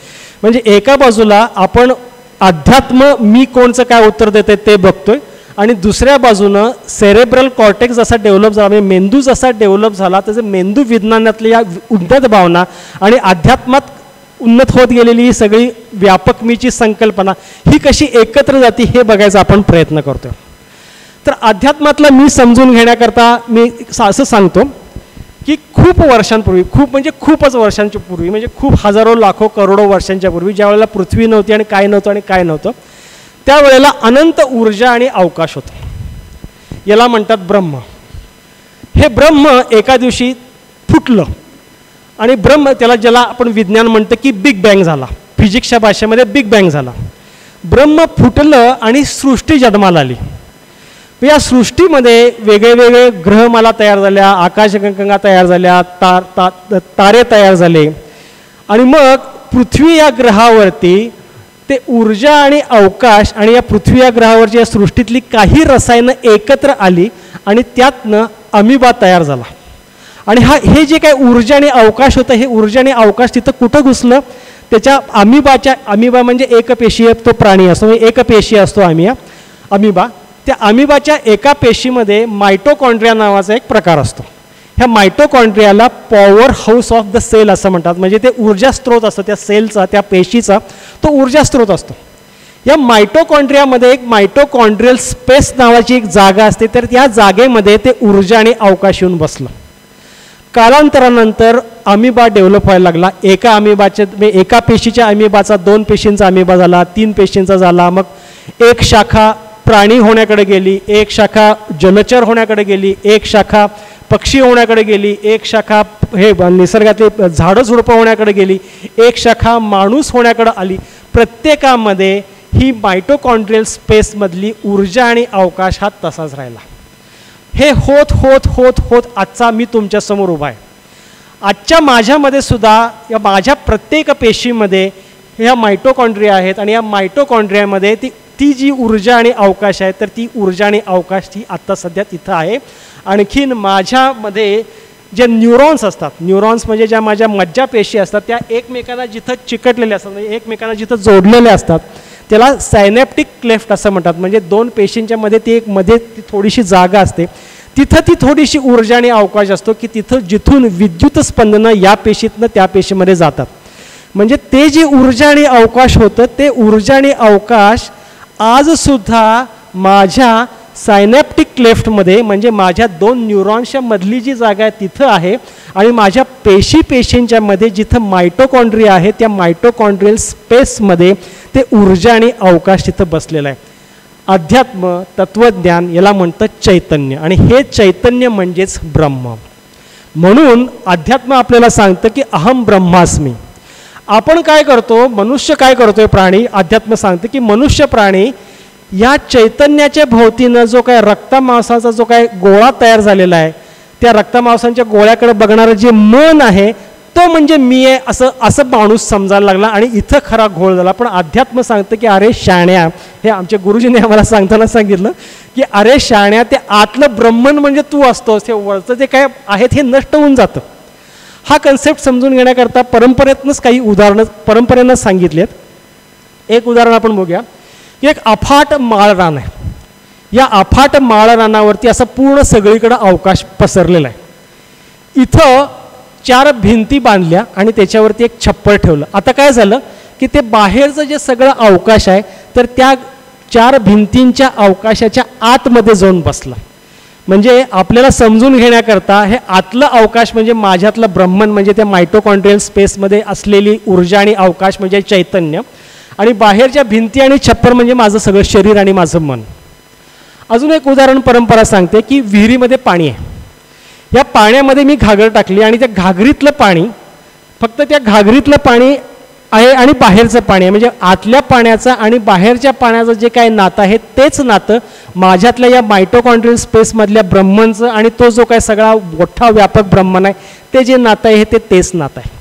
म्हणजे एका बाजूला आपण अध्यात्म मी कोणचं काय उत्तर देते ते बघतोय आणि दुसऱ्या बाजूनं सेरेब्रल कॉर्टेक्स जसा डेव्हलप झाला, म्हणजे मेंदू जसा डेव्हलप झाला त्याचं मेंदू विज्ञानातल्या या उन्नत भावना आणि अध्यात्मात उन्नत होत गेलेली ही सगळी व्यापक मीची संकल्पना ही कशी एकत्र जाते हे बघायचा आपण प्रयत्न करतोय. तर अध्यात्मातला मी समजून घेण्याकरता मी असं सांगतो की खूप वर्षांपूर्वी, खूप म्हणजे खूपच वर्षांच्या पूर्वी, म्हणजे खूप हजारो लाखो करोडो वर्षांच्या पूर्वी ज्या वेळेला पृथ्वी नव्हती आणि काय नव्हतं त्यावेळेला अनंत ऊर्जा आणि अवकाश होतं. याला म्हणतात ब्रह्म. हे ब्रह्म एका दिवशी फुटलं आणि ज्याला आपण विज्ञान म्हणतं की बिग बँग झाला, फिजिक्सच्या भाषेमध्ये बिग बँग झाला. ब्रह्म फुटलं आणि सृष्टी जन्माला आली. या सृष्टीमध्ये वेगळे वेगळे ग्रहमाला तयार झाल्या, आकाशगंगा तयार झाल्या, तारे तयार झाले आणि मग पृथ्वी या ग्रहावरती ते ऊर्जा आणि अवकाश आणि या पृथ्वी या ग्रहावरची या सृष्टीतली काही रसायनं एकत्र आली आणि त्यातनं अमिबा तयार झाला. आणि हे जे काही ऊर्जा आणि अवकाश होतं हे ऊर्जा आणि अवकाश तिथं कुठं घुसलं त्याच्या अमिबा म्हणजे एकपेशीय तो प्राणी असतो, एकपेशीय असतो अमिबा. त्या अमिबाच्या एका पेशीमध्ये मायटोकॉन्ड्रिया नावाचा एक प्रकार असतो. ह्या मायटोकॉन्ड्रियाला power house of the cell असं म्हणतात. म्हणजे ते ऊर्जा स्त्रोत असतो त्या सेलचा, त्या पेशीचा तो ऊर्जा स्त्रोत असतो. या मायटोकॉन्ड्रियामध्ये एक मायटोकॉन्ड्रियल स्पेस नावाची एक जागा असते. तर त्या जागेमध्ये ते ऊर्जा आणि अवकाश येऊन बसलं. कालांतरानंतर अमिबा डेव्हलप व्हायला लागला. एका पेशीच्या अमिबाचा 2 पेशींचा अमिबा झाला, 3 पेशींचा झाला, मग एक शाखा प्राणी होण्याकडे गेली, एक शाखा जलचर होण्याकडे गेली, एक शाखा पक्षी होण्याकडे गेली, एक शाखा हे निसर्गातले झाडं झुडपं होण्याकडे गेली, एक शाखा माणूस होण्याकडे आली. प्रत्येकामध्ये ही मायटोकॉन्ड्रियल स्पेसमधली ऊर्जा आणि अवकाश हा तसाच राहिला. हे होत होत होत होत आजचा मी तुमच्यासमोर उभा आहे. आजच्या माझ्यामध्ये सुद्धा या माझ्या प्रत्येक पेशीमध्ये ह्या मायटोकॉन्ड्रिया आहेत आणि या मायटोकॉन्ड्रियामध्ये ती जी ऊर्जा आणि अवकाश आहे तर ती ऊर्जा आणि अवकाश ती आत्ता सध्या तिथं आहे. आणखीन माझ्यामध्ये जे न्यूरॉन्स असतात, न्यूरॉन्स म्हणजे ज्या माझ्या मज्जापेशी असतात त्या एकमेकांना जिथं चिकटलेल्या असतात म्हणजे एकमेकांना जिथं जोडलेल्या असतात त्याला सायनॅप्टिक क्लेफ्ट असं म्हणतात. म्हणजे दोन पेशींच्या मध्ये ती एक मध्ये ती थोडीशी जागा असते, तिथं ती थोडीशी ऊर्जा आणि अवकाश असतो की तिथं जिथून विद्युत स्पंदनं या पेशीतनं त्या पेशीमध्ये जातात. म्हणजे ते जी ऊर्जा आणि अवकाश होतं ते ऊर्जा आणि अवकाश आजसुद्धा माझ्या सायनॅप्टिक क्लेफ्टमध्ये म्हणजे माझ्या दोन न्यूरॉन्सच्या मधली जी जागा आहे तिथं आहे आणि माझ्या पेशींच्या मध्ये जिथं मायटोकॉन्ड्रिया आहे त्या मायटोकॉन्ड्रियल स्पेसमध्ये ते ऊर्जा आणि अवकाश तिथं बसलेला आहे. अध्यात्म तत्वज्ञान याला म्हणतं चैतन्य आणि हे चैतन्य म्हणजेच ब्रह्म. म्हणून अध्यात्म आपल्याला सांगतं की अहम ब्रह्मास्मी. आपण काय करतो, मनुष्य काय करतोय, प्राणी, अध्यात्म सांगतं की मनुष्य प्राणी या चैतन्याच्या भोवतीनं जो काय रक्तमांसाचा जो काय गोळा तयार झालेला आहे त्या रक्तमांसांच्या गोळ्याकडे बघणारं जे मन आहे तो म्हणजे मी आहे असं माणूस समजायला लागला आणि इथं खरा घोळ झाला. पण अध्यात्म सांगतं की अरे शाण्या, हे आमच्या गुरुजींनी आम्हाला सांगताना सांगितलं की अरे शाण्या, ते आतलं ब्रह्मन म्हणजे तू असतोस, हे वरचं जे काय आहेत हे नष्ट होऊन जातं. हा कन्सेप्ट समजून घेण्याकरता परंपरेतनंच काही उदाहरणं परंपरेनं सांगितली आहेत. एक उदाहरण आपण बघूया की एक अफाट माळरान आहे. या अफाट माळरानावरती असं पूर्ण सगळीकडं अवकाश पसरलेला आहे. इथं 4 भिंती बांधल्या आणि त्याच्यावरती एक छप्पर ठेवलं. आता काय झालं की ते बाहेरचं जे सगळं अवकाश आहे तर त्या 4 भिंतींच्या अवकाशाच्या आतमध्ये जाऊन बसला. म्हणजे आपल्याला समजून घेण्याकरता हे आतलं अवकाश म्हणजे माझ्यातलं ब्रह्मन म्हणजे त्या मायटोकॉन्ड्रियल स्पेसमध्ये असलेली ऊर्जा आणि अवकाश म्हणजे चैतन्य आणि बाहेरच्या भिंती आणि छप्पर म्हणजे माझं सगळं शरीर आणि माझं मन. अजून एक उदाहरण परंपरा सांगते की विहिरीमध्ये पाणी आहे. या पाण्यामध्ये मी घागर टाकली आणि त्या घागरीतलं पाणी फक्त त्या घागरीतलं पाणी आहे आणि बाहेरचं पाणी आहे. म्हणजे आतल्या पाण्याचं आणि बाहेरच्या पाण्याचं जे काय नातं आहे तेच नातं माझ्यातल्या या मायटोकॉन्ड्रियल स्पेसमधल्या ब्रह्मनचं आणि तो जो काय सगळा मोठा व्यापक ब्रह्मन आहे ते जे नातं आहे ते तेच नातं आहे.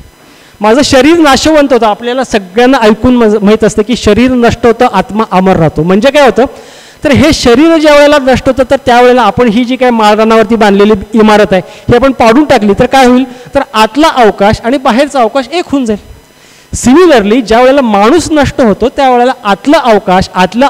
माझं शरीर नाशवंत होतं. आपल्याला सगळ्यांना ऐकून माहीत असतं की शरीर नष्ट होतं, आत्मा अमर राहतो. म्हणजे काय होतं तर हे शरीर ज्या वेळेला नष्ट होतं तर त्यावेळेला आपण ही जी काय माळरानावरती बांधलेली इमारत आहे ही आपण पाडून टाकली तर काय होईल तर आतला अवकाश आणि बाहेरचा अवकाश एक होऊन जाईल. सिमिलरली ज्या वेळेला माणूस नष्ट होतो त्यावेळेला आतला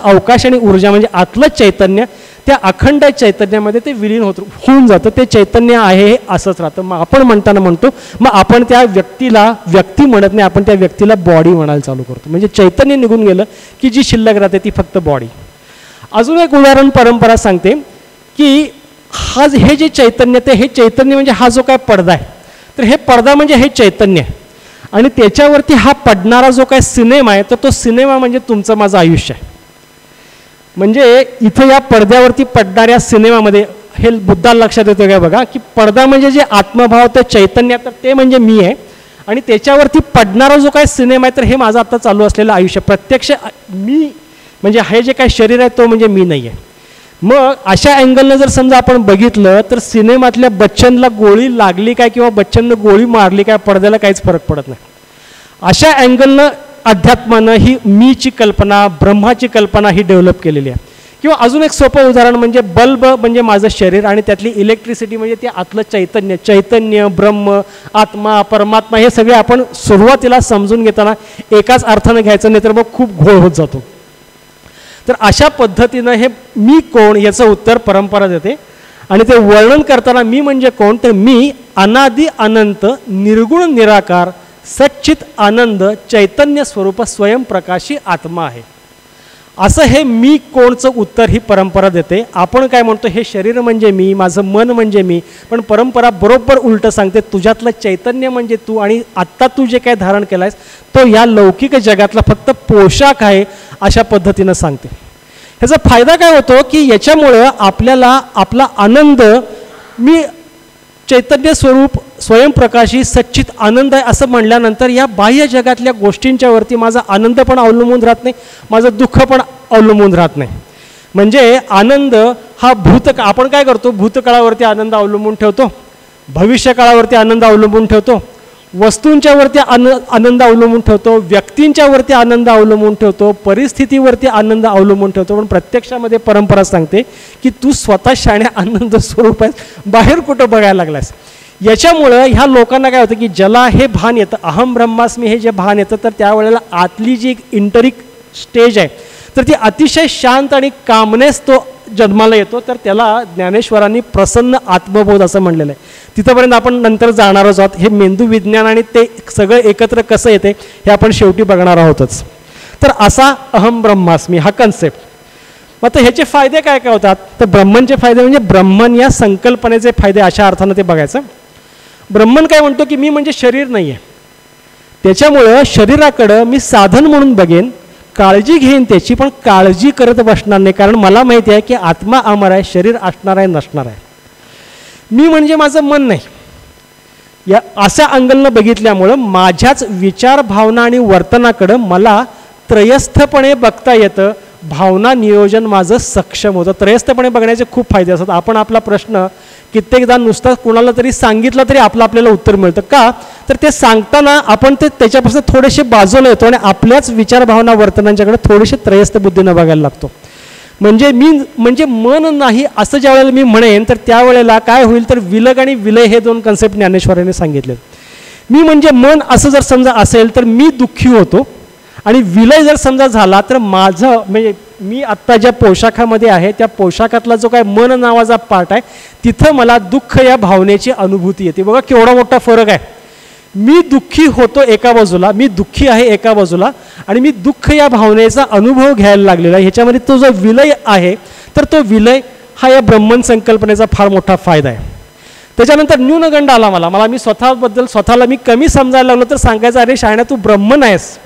अवकाश आणि ऊर्जा म्हणजे आतलं चैतन्य त्या अखंड चैतन्यामध्ये ते विलीन होऊन जातं. ते चैतन्य आहे हे असंच राहतं. मग आपण म्हणताना म्हणतो मग आपण त्या व्यक्तीला व्यक्ती म्हणत नाही, आपण त्या व्यक्तीला बॉडी म्हणायला चालू करतो. म्हणजे चैतन्य निघून गेलं की जी शिल्लक राहते ती फक्त बॉडी. अजून एक उदाहरण परंपरा सांगते की हे जे चैतन्य हे चैतन्य म्हणजे हा जो काय पडदा आहे तर हे पडदा म्हणजे हे चैतन्य आहे आणि त्याच्यावरती हा पडणारा जो काय सिनेमा आहे तर तो सिनेमा म्हणजे तुमचं माझं आयुष्य आहे. म्हणजे इथं या पडद्यावरती पडणाऱ्या सिनेमामध्ये हे बुद्धाला लक्षात येतं काय बघा की पडदा म्हणजे जे आत्मभाव तर चैतन्य तर ते म्हणजे मी आहे आणि त्याच्यावरती पडणारा जो काय सिनेमा आहे तर हे माझं आता चालू असलेलं आयुष्य. प्रत्यक्ष मी म्हणजे हे जे काही शरीर आहे तो म्हणजे मी नाही आहे. मग अशा अँगलनं जर समजा आपण बघितलं तर सिनेमातल्या बच्चनला गोळी लागली काय किंवा बच्चननं गोळी मारली काय पडद्याला काहीच फरक पडत नाही. अशा अँगलनं अध्यात्मानं ही मीची कल्पना ब्रह्माची कल्पना ही डेव्हलप केलेली आहे. किंवा अजून एक सोपं उदाहरण म्हणजे बल्ब म्हणजे माझं शरीर आणि त्यातली इलेक्ट्रिसिटी म्हणजे ते आतलं चैतन्य ब्रह्म आत्मा परमात्मा हे सगळे आपण सुरुवातीला समजून घेताना एकाच अर्थानं घ्यायचं नाही तर मग खूप घोळ होत जातो. तर अशा पद्धतीनं हे मी कोण याचं उत्तर परंपरा देते आणि ते वर्णन करताना मी म्हणजे कोण तर मी अनादि अनंत निर्गुण निराकार सच्चित आनंद चैतन्य स्वरूप स्वयंप्रकाशी आत्मा आहे. असं हे मी कोणचं उत्तर ही परंपरा देते. आपण काय म्हणतो हे शरीर म्हणजे मी, माझं मन म्हणजे मी, पण परंपरा बरोबर उलटं सांगते तुझ्यातलं चैतन्य म्हणजे तू आणि आत्ता तू जे काय धारण केलं आहेस तो या लौकिक जगातला फक्त पोशाख आहे अशा पद्धतीनं सांगते. ह्याचा फायदा काय होतो की याच्यामुळं आपल्याला आपला आनंद मी चैतन्य स्वरूप स्वयंप्रकाशी सच्चित आनंद आहे असं म्हणल्यानंतर या बाह्य जगातल्या गोष्टींच्या वरती माझा आनंद पण अवलंबून राहत नाही, माझं दुःख पण अवलंबून राहत नाही. म्हणजे आनंद हा आपण काय करतो, भूतकाळावरती आनंद अवलंबून ठेवतो, भविष्यकाळावरती आनंद अवलंबून ठेवतो, वस्तूंच्या वरती आनंद अवलंबून ठेवतो, व्यक्तींच्या वरती आनंद अवलंबून ठेवतो, परिस्थितीवरती आनंद अवलंबून ठेवतो. पण प्रत्यक्षामध्ये परंपरा सांगते की तू स्वतः शाण्या आनंद स्वरूप आहेस, बाहेर कुठं बघायला लागलास. याच्यामुळं ह्या लोकांना काय होतं की ज्याला हे भान येतं, अहम ब्रह्मास्मी हे जे भान येतं, तर त्यावेळेला आतली जी एक इंटरिक स्टेज आहे तर ती अतिशय शांत आणि कामनेस तो जन्माला येतो. तर त्याला ज्ञानेश्वरांनी प्रसन्न आत्मबोध असं म्हणलेलं आहे. तिथंपर्यंत आपण नंतर जाणारच आहोत. हे मेंदू विज्ञान आणि ते सगळं एकत्र कसं येते हे आपण शेवटी बघणार आहोतच. तर असा अहम ब्रह्मास्मी हा कन्सेप्ट. मग तर ह्याचे फायदे काय काय होतात, तर ब्रह्मनचे फायदे म्हणजे ब्रह्मन या संकल्पनेचे फायदे अशा अर्थानं ते बघायचं. ब्रह्मन काय म्हणतो की मी म्हणजे शरीर नाही आहे, त्याच्यामुळं शरीराकडं मी साधन म्हणून बघेन, काळजी घेईन त्याची, पण काळजी करत बसणार नाही, कारण मला माहिती आहे की आत्मा अमर आहे, शरीर असणार आहे नसणार आहे. मी म्हणजे माझं मन नाही. या अशा अँगलनं बघितल्यामुळं माझ्याच विचार भावना आणि वर्तनाकडं मला त्रयस्थपणे बघता येतं, भावना नियोजन माझं सक्षम होतं. त्रयस्थपणे बघण्याचे खूप फायदे असतात. आपण आपला प्रश्न कित्येकदा नुसता कुणाला तरी सांगितलं तरी आपल्याला उत्तर मिळतं. का तर ते सांगताना आपण ते त्याच्यापासून थोडेसे बाजूला येतो आणि आपल्याच विचार भावना वर्तनांच्याकडे थोडेसे त्रयस्थ बुद्धीनं बघायला लागतो. म्हणजे मन नाही असं ज्या वेळेला मी म्हणेन तर त्यावेळेला काय होईल तर विलग आणि विलय हे दोन कन्सेप्ट ज्ञानेश्वरांनी सांगितले. मी म्हणजे मन असं जर समजा असेल तर मी दुःखी होतो, आणि विलय जर समजा झाला तर माझं म्हणजे मी आत्ता ज्या पोशाखामध्ये आहे त्या पोशाखातला जो काय मन नावाचा पार्ट आहे तिथं मला दुःख या भावनेची अनुभूती येते. बघा केवढा मोठा फरक आहे. मी दुःखी होतो एका बाजूला, मी दुःखी आहे एका बाजूला, आणि मी दुःख या भावनेचा अनुभव घ्यायला लागलेला आहे. ह्याच्यामध्ये तो जो विलय आहे तर तो विलय हा या ब्रह्मन संकल्पनेचा फार मोठा फायदा आहे. त्याच्यानंतर न्यूनगंड आला मला मी स्वतःला मी कमी समजायला लागलो तर सांगायचं, अरे शाण्या तू ब्रह्मन आहेस,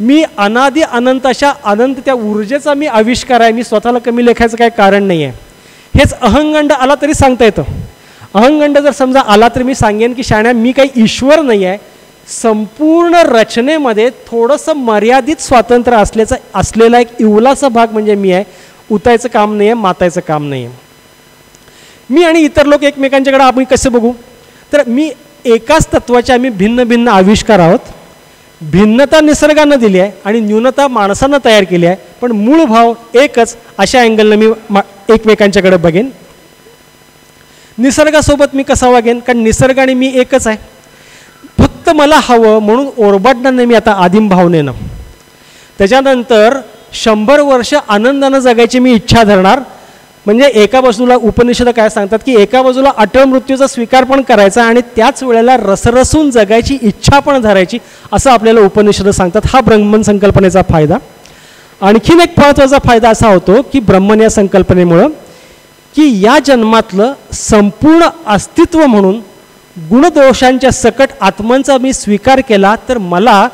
मी अनादि अनंत अशा अनंत त्या ऊर्जेचा मी आविष्कार आहे, मी स्वतःला कमी लेखायचं काही कारण नाही आहे. हेच अहंगंड आला तरी सांगता येतं. अहंगंड जर समजा आला तर मी सांगेन की शाण्या मी काही ईश्वर नाही आहे, संपूर्ण रचनेमध्ये थोडंसं मर्यादित स्वातंत्र्य असलेला एक इवलाचा भाग म्हणजे मी आहे, उतायचं काम नाही आहे, मातायचं काम नाही आहे. मी आणि इतर लोक एकमेकांच्याकडे आम्ही कसं बघू तर मी एकाच तत्वाचे आम्ही भिन्न भिन्न आविष्कार आहोत. भिन्नता निसर्गानं दिली आहे आणि न्यूनता माणसानं तयार केली आहे, पण मूळ भाव एकच. अशा अँगलनं मी एकमेकांच्याकडे बघेन. निसर्गासोबत मी कसा वागेन, कारण निसर्ग आणि मी एकच आहे. फक्त मला हवं म्हणून ओरबाडणार नाही मी आता आदिम भावनेनं. त्याच्यानंतर 100 वर्ष आनंदानं जगायची मी इच्छा धरणार. म्हणजे एका बाजूला उपनिषद काय सांगतात की एका बाजूला अटळ मृत्यूचा स्वीकार पण करायचा आणि त्याच वेळेला रसरसून जगायची इच्छा पण धरायची, असं आपल्याला उपनिषद सांगतात. हा ब्रह्मन संकल्पनेचा फायदा. आणखीन एक महत्त्वाचा फायदा असा होतो की ब्रह्मन या संकल्पनेमुळं की या जन्मातलं संपूर्ण अस्तित्व म्हणून गुणदोषांच्या सकट आत्मांचा मी स्वीकार केला तर मला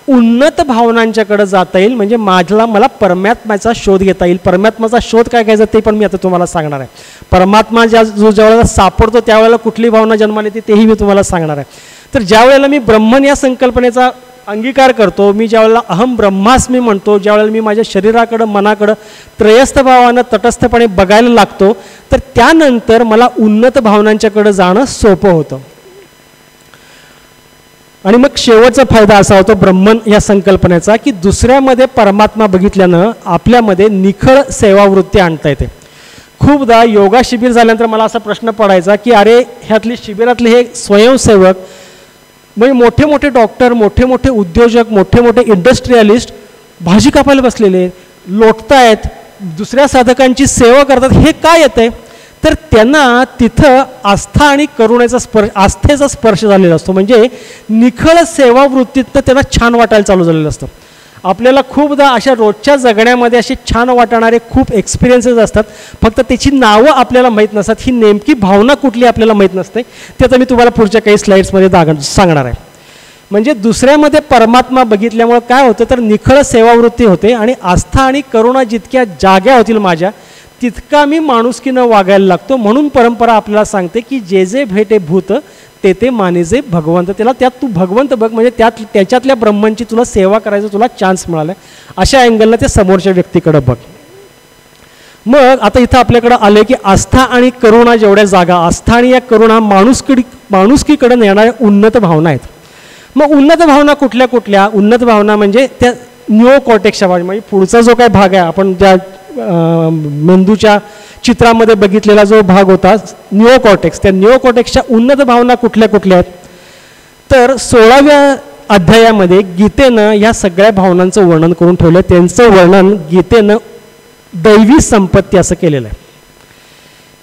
उन्नत भावनांच्याकडे जाता येईल. म्हणजे मला परमात्म्याचा शोध घेता येईल. परमात्म्याचा शोध काय घ्यायचा ते पण मी आता तुम्हाला सांगणार आहे. परमात्मा ज्यावेळेला सापडतो त्यावेळेला कुठली भावना जन्माला येते तेही मी तुम्हाला सांगणार आहे. तर ज्यावेळेला मी ब्रह्मन या संकल्पनेचा अंगीकार करतो, मी ज्यावेळेला अहम ब्रह्मास्मी म्हणतो, ज्यावेळेला मी माझ्या शरीराकडं मनाकडं त्रयस्थ भावानं तटस्थपणे बघायला लागतो, तर त्यानंतर मला उन्नत भावनांच्याकडे जाणं सोपं होतं. आणि मग शेवटचा फायदा असा होतो ब्रह्मन या संकल्पनेचा की दुसऱ्यामध्ये परमात्मा बघितल्यानं आपल्यामध्ये निखळ सेवावृत्ती आणता येते. खूपदा योगा शिबिर झाल्यानंतर मला असा प्रश्न पडायचा की अरे ह्यातली शिबिरातले हे स्वयंसेवक म्हणजे मोठे मोठे डॉक्टर, मोठे मोठे उद्योजक, मोठे मोठे इंडस्ट्रियलिस्ट भाजी कापायला बसलेले, लोटतायत, दुसऱ्या साधकांची सेवा करतात, हे काय येतंय तर त्यांना तिथं आस्था आणि करुणेचा आस्थेचा स्पर्श झालेला असतो. म्हणजे निखळ सेवावृत्तीतनं त्यांना छान वाटायला चालू झालेलं असतं. आपल्याला खूपदा अशा रोजच्या जगण्यामध्ये असे छान वाटणारे खूप एक्सपिरियन्सेस असतात, फक्त त्याची नावं आपल्याला माहीत नसतात. ही नेमकी भावना कुठली आपल्याला माहीत नसते. ते आता मी तुम्हाला पुढच्या काही स्लाईड्समध्ये सांगणार आहे. म्हणजे दुसऱ्यामध्ये परमात्मा बघितल्यामुळे काय होतं तर निखळ सेवावृत्ती होते आणि आस्था आणि करुणा जितक्या जाग्या होतील माझ्या तितका मी माणुसकीनं वागायला लागतो. म्हणून परंपरा आपल्याला सांगते की जे जे भेटे भूत ते ते मानिजे भगवंत. त्यात तू भगवंत बघ, म्हणजे त्याच्यातल्या ब्रह्मांची तुला सेवा करायचा तुला चान्स मिळाला. अशा अँगलनं ते समोरच्या व्यक्तीकडे बघ. मग आता इथं आपल्याकडं आले की आस्था आणि करुणा जेवढ्या जागा, आस्था आणि या करुणा माणुसकीकडे नेणाऱ्या उन्नत भावना आहेत. मग उन्नत भावना कुठल्या कुठल्या? उन्नत भावना म्हणजे त्या निओकॉर्टेक्सच्या भावना, म्हणजे पुढचा जो काय भाग आहे, आपण ज्या मेंदूच्या चित्रामध्ये बघितलेला जो भाग होता निओकॉर्टेक्स, त्या निओकॉर्टेक्सच्या उन्नत भावना कुठल्या कुठल्या आहेत? तर 16व्या अध्यायामध्ये गीतेनं ह्या सगळ्या भावनांचं वर्णन करून ठेवलं. त्यांचं वर्णन गीतेनं दैवी संपत्ती असं केलेलं आहे.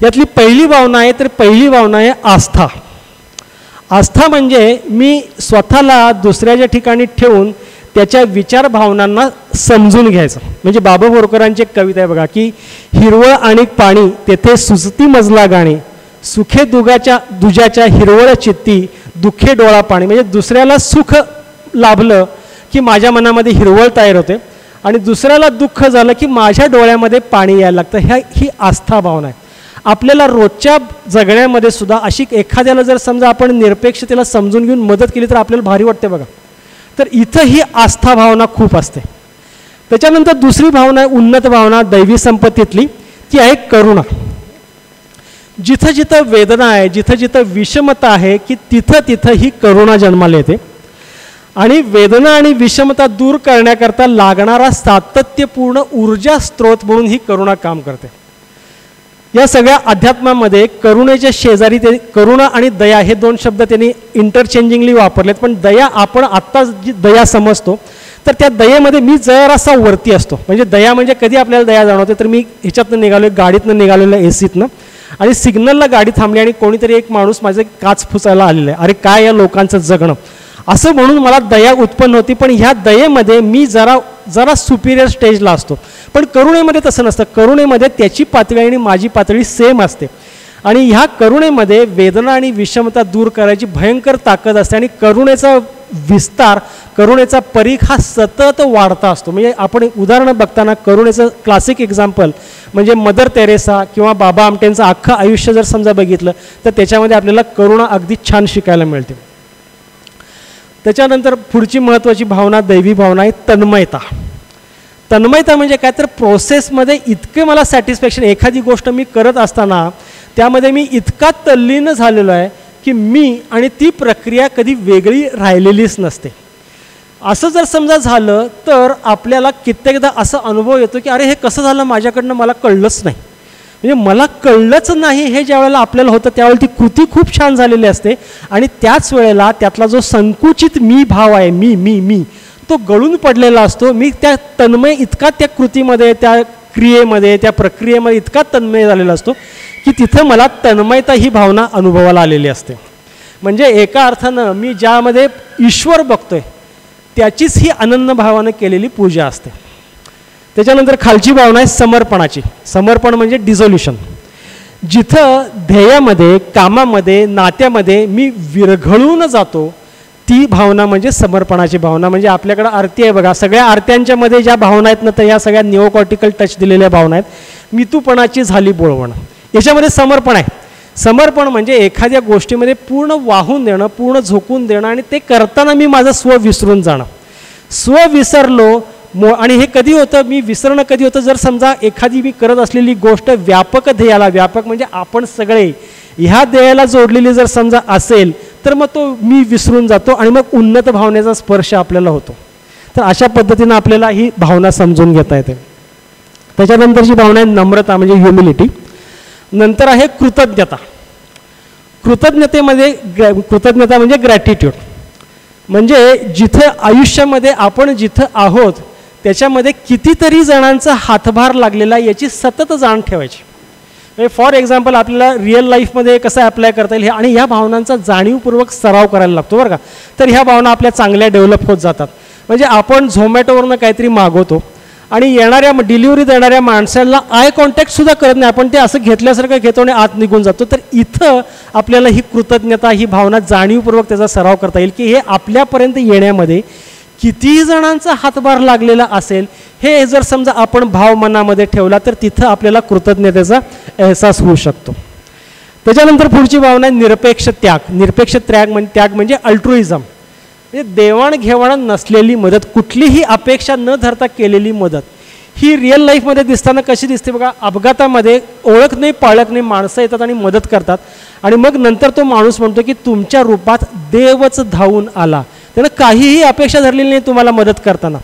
यातली पहिली भावना आहे, तर पहिली भावना आहे आस्था. आस्था म्हणजे मी स्वतःला दुसऱ्याच्या ठिकाणी ठेवून त्याच्या विचार भावनांना समजून घ्यायचं. म्हणजे बाबा बोरकरांची एक कविता आहे बघा, की हिरवळ आणि पाणी तेथे सुचती मजला गाणी, सुखे दुजाच्या हिरवळ चित्ती, दुःखे डोळा पाणी. म्हणजे दुसऱ्याला सुख लाभलं की माझ्या मनामध्ये हिरवळ तयार होते आणि दुसऱ्याला दुःख झालं की माझ्या डोळ्यामध्ये पाणी यायला लागतं. ही आस्था भावना आहे. आपल्याला रोजच्या जगण्यामध्ये सुद्धा अशी एखाद्याला जर समजा आपण निरपेक्षतेला समजून घेऊन मदत केली तर आपल्याला भारी वाटते बघा. तर इथं ही आस्था भावना खूप असते. त्याच्यानंतर दुसरी भावना आहे उन्नत भावना दैवी संपत्तीतली, ती आहे करुणा. जिथं जिथं वेदना आहे, जिथं जिथं विषमता आहे, की तिथं तिथं ही करुणा जन्माला येते. आणि वेदना आणि विषमता दूर करण्याकरता लागणारा सातत्यपूर्ण ऊर्जा स्रोत म्हणून ही करुणा काम करते. या सगळ्या अध्यात्मामध्ये करुणेच्या शेजारी ते करुणा आणि दया हे दोन शब्द त्यांनी इंटरचेंजिंगली वापरलेत. पण दया आपण आत्ता जी दया समजतो, तर त्या दयेमध्ये मी जरासा वरती असतो. म्हणजे दया म्हणजे कधी आपल्याला दया जाणवते, तर मी ह्याच्यातनं निघालो, गाडीतनं निघालेलं एसीतनं, आणि सिग्नलला गाडी थांबली आणि कोणीतरी एक माणूस माझे काच फुसायला आलेला आहे, अरे काय या लोकांचं जगणं, असं म्हणून मला दया उत्पन्न होती. पण ह्या दयेमध्ये मी जरा सुपिरियर स्टेजला असतो. पण करुणेमध्ये तसं नसतं. करुणेमध्ये त्याची पातळी आणि माझी पातळी सेम असते. आणि ह्या करुणेमध्ये वेदना आणि विषमता दूर करायची भयंकर ताकद असते. आणि करुणेचा विस्तार, करुणेचा परीख हा सतत वाढता असतो. म्हणजे आपण उदाहरणं बघताना करुणेचं क्लासिक एक्झाम्पल म्हणजे मदर तेरेसा किंवा बाबा आमटेंचं अख्खं आयुष्य जर समजा बघितलं तर त्याच्यामध्ये आपल्याला करुणा अगदी छान शिकायला मिळते. त्याच्यानंतर पुढची महत्त्वाची भावना दैवी भावना आहे तन्मयता. तन्मयता म्हणजे काय, तर प्रोसेसमध्ये इतके मला सॅटिस्फॅक्शन, एखादी गोष्ट मी करत असताना त्यामध्ये मी इतका तल्लीन झालेलो आहे की मी आणि ती प्रक्रिया कधी वेगळी राहिलेलीच नसते. असं जर समजा झालं तर आपल्याला कित्येकदा असा अनुभव येतो की अरे हे कसं झालं माझ्याकडनं, मला कळलंच नाही. म्हणजे मला कळलंच नाही हे ज्या वेळेला आपल्याला होतं त्यावेळेला ती कृती खूप छान झालेली असते. आणि त्याच वेळेला त्यातला जो संकुचित मी भाव आहे, मी तो गळून पडलेला असतो. मी त्या तन्मय इतका त्या कृतीमध्ये, त्या क्रियेमध्ये, त्या प्रक्रियेमध्ये इतका तन्मय झालेला असतो की तिथं मला तन्मयता ही भावना अनुभवाला आलेली असते. म्हणजे एका अर्थानं मी ज्यामध्ये ईश्वर बघतोय त्याचीच ही अनन्य भावानं केलेली पूजा असते. त्याच्यानंतर खालची भावना आहे समर्पणाची. समर्पण म्हणजे डिझोल्युशन. जिथं ध्येयामध्ये, कामामध्ये, नात्यामध्ये मी विरघळून जातो ती भावना म्हणजे समर्पणाची भावना. म्हणजे आपल्याकडं आरती आहे बघा, सगळ्या आरत्यांच्या मध्ये ज्या भावना आहेत ना, तर ह्या सगळ्या निओकॉर्टिकल टच दिलेल्या भावना आहेत. मितूपणाची झाली बोळवण, याच्यामध्ये समर्पण आहे. समर्पण म्हणजे एखाद्या गोष्टीमध्ये पूर्ण वाहून देणं, पूर्ण झोकून देणं, आणि ते करताना मी माझं स्व विसरून जाणं. स्व विसरलो आणि हे कधी होतं, मी विसरणं कधी होतं, जर समजा एखादी मी करत असलेली गोष्ट व्यापक ध्येयाला, व्यापक म्हणजे आपण सगळे ह्या ध्येयाला जोडलेली जर समजा असेल तर मग तो मी विसरून जातो आणि मग उन्नत भावनेचा स्पर्श आपल्याला होतो. तर अशा पद्धतीनं आपल्याला ही भावना समजून घेता येते. त्याच्यानंतरची भावना आहे नम्रता म्हणजे ह्युमिलिटी. नंतर आहे कृतज्ञता. कृतज्ञता म्हणजे ग्रॅटिट्यूड. म्हणजे जिथं आयुष्यामध्ये आपण जिथं आहोत त्याच्यामध्ये कितीतरी जणांचा हातभार लागलेला याची सतत जाण ठेवायची. फॉर एक्झाम्पल आपल्याला रिअल लाईफमध्ये कसं अप्लाय करता येईल हे, आणि ह्या भावनांचा जाणीवपूर्वक सराव करायला लागतो बरं का. तर ह्या भावना आपल्या चांगल्या डेव्हलप होत जातात. म्हणजे आपण झोमॅटोवरनं काहीतरी मागवतो आणि येणाऱ्या डिलिव्हरी देणाऱ्या माणसाला आय कॉन्टॅक्टसुद्धा करत नाही, आपण ते असं घेतल्यासारखं घेतो आणि आत निघून जातो. तर इथं आपल्याला ही कृतज्ञता ही भावना जाणीवपूर्वक त्याचा सराव करता येईल की हे आपल्यापर्यंत येण्यामध्ये किती जणांचा हातभार लागलेला असेल हे जर समजा आपण भाव मनामध्ये ठेवला तर तिथं आपल्याला कृतज्ञतेचा एहसास होऊ शकतो. त्याच्यानंतर पुढची भावना आहे निरपेक्ष त्याग. निरपेक्ष त्याग म्हणजे अल्ट्रुइझम. म्हणजे देवाणघेवाण नसलेली मदत, कुठलीही अपेक्षा न धरता केलेली मदत, ही रिअल लाईफमध्ये दिसताना कशी दिसते बघा. अपघातामध्ये ओळख नाही पाळख नाही माणसं येतात आणि मदत करतात आणि मग नंतर तो माणूस म्हणतो की तुमच्या रूपात देवच धावून आला. त्यानं काहीही अपेक्षा धरलेली नाही तुम्हाला मदत करताना.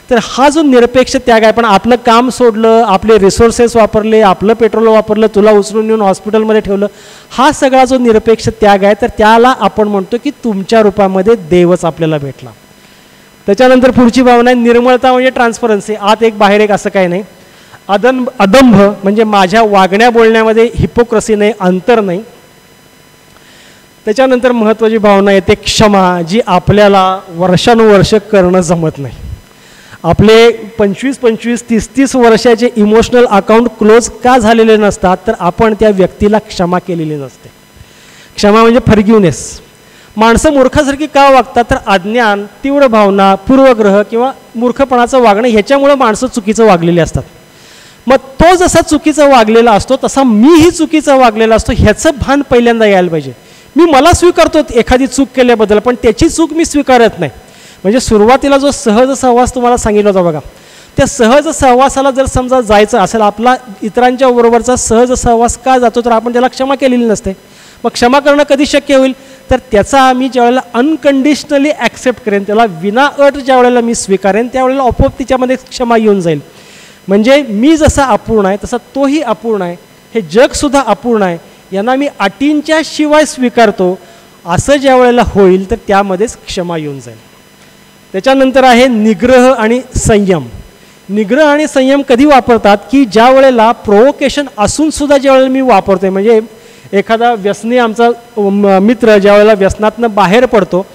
तर हा जो निरपेक्ष त्याग आहे, पण आपलं काम सोडलं, आपले रिसोर्सेस वापरले, आपलं पेट्रोल वापरलं, तुला उचलून नेऊन हॉस्पिटलमध्ये ठेवलं, हा सगळा जो निरपेक्ष त्याग आहे तर त्याला आपण म्हणतो की तुमच्या रूपामध्ये देवच आपल्याला भेटला. त्याच्यानंतर पुढची भावना आहे निर्मळता, म्हणजे ट्रान्सपरन्सी. आत एक बाहेर एक असं काही नाही. अदंभ म्हणजे माझ्या वागण्या बोलण्यामध्ये हिपोक्रसी नाही, अंतर नाही. त्याच्यानंतर महत्त्वाची भावना येते क्षमा, जी आपल्याला वर्षानुवर्ष करणं जमत नाही. आपले 25-25, 30-30 वर्षाचे इमोशनल अकाउंट क्लोज का झालेले नसतात तर आपण त्या व्यक्तीला क्षमा केलेली नसते. क्षमा म्हणजे फॉरगिव्हनेस. माणसं मूर्खासारखी का वागतात तर अज्ञान, तीव्र भावना, पूर्वग्रह किंवा मूर्खपणाचं वागणं ह्याच्यामुळं माणसं चुकीचं वागलेली असतात. मग तो जसा चुकीचा वागलेला असतो तसा मीही चुकीचा वागलेला असतो ह्याचं भान पहिल्यांदा यायला पाहिजे. मला स्वीकारतो एखादी चूक केल्याबद्दल, पण त्याची चूक मी स्वीकारत नाही. म्हणजे सुरुवातीला जो सहज सहवास तुम्हाला सांगितला होता बघा, त्या सहज सहवासाला जर समजा जायचं असेल, आपला इतरांच्या बरोबरचा सहज सहवास का जातो तर आपण त्याला क्षमा केलेली नसते. मग क्षमा करणं कधी शक्य होईल तर त्याचा आम्ही ज्यावेळेला अनकंडिशनली ॲक्सेप्ट करेन, त्याला विना अट ज्या वेळेला मी स्वीकारेन त्यावेळेला आपोआप तिच्यामध्ये क्षमा येऊन जाईल. म्हणजे मी जसा अपूर्ण आहे तसा तोही अपूर्ण आहे, हे जगसुद्धा अपूर्ण आहे, यांना मी अटींच्या शिवाय स्वीकारतो असं ज्या वेळेला होईल तर त्यामध्येच क्षमा येऊन जाईल. त्याच्यानंतर आहे निग्रह आणि संयम. निग्रह आणि संयम कधी वापरतात की ज्या वेळेला प्रोवोकेशन असूनसुद्धा ज्या वेळेला मी वापरतो. म्हणजे एखादा व्यसनी आमचा मित्र ज्या वेळेला व्यसनातनं बाहेर पडतो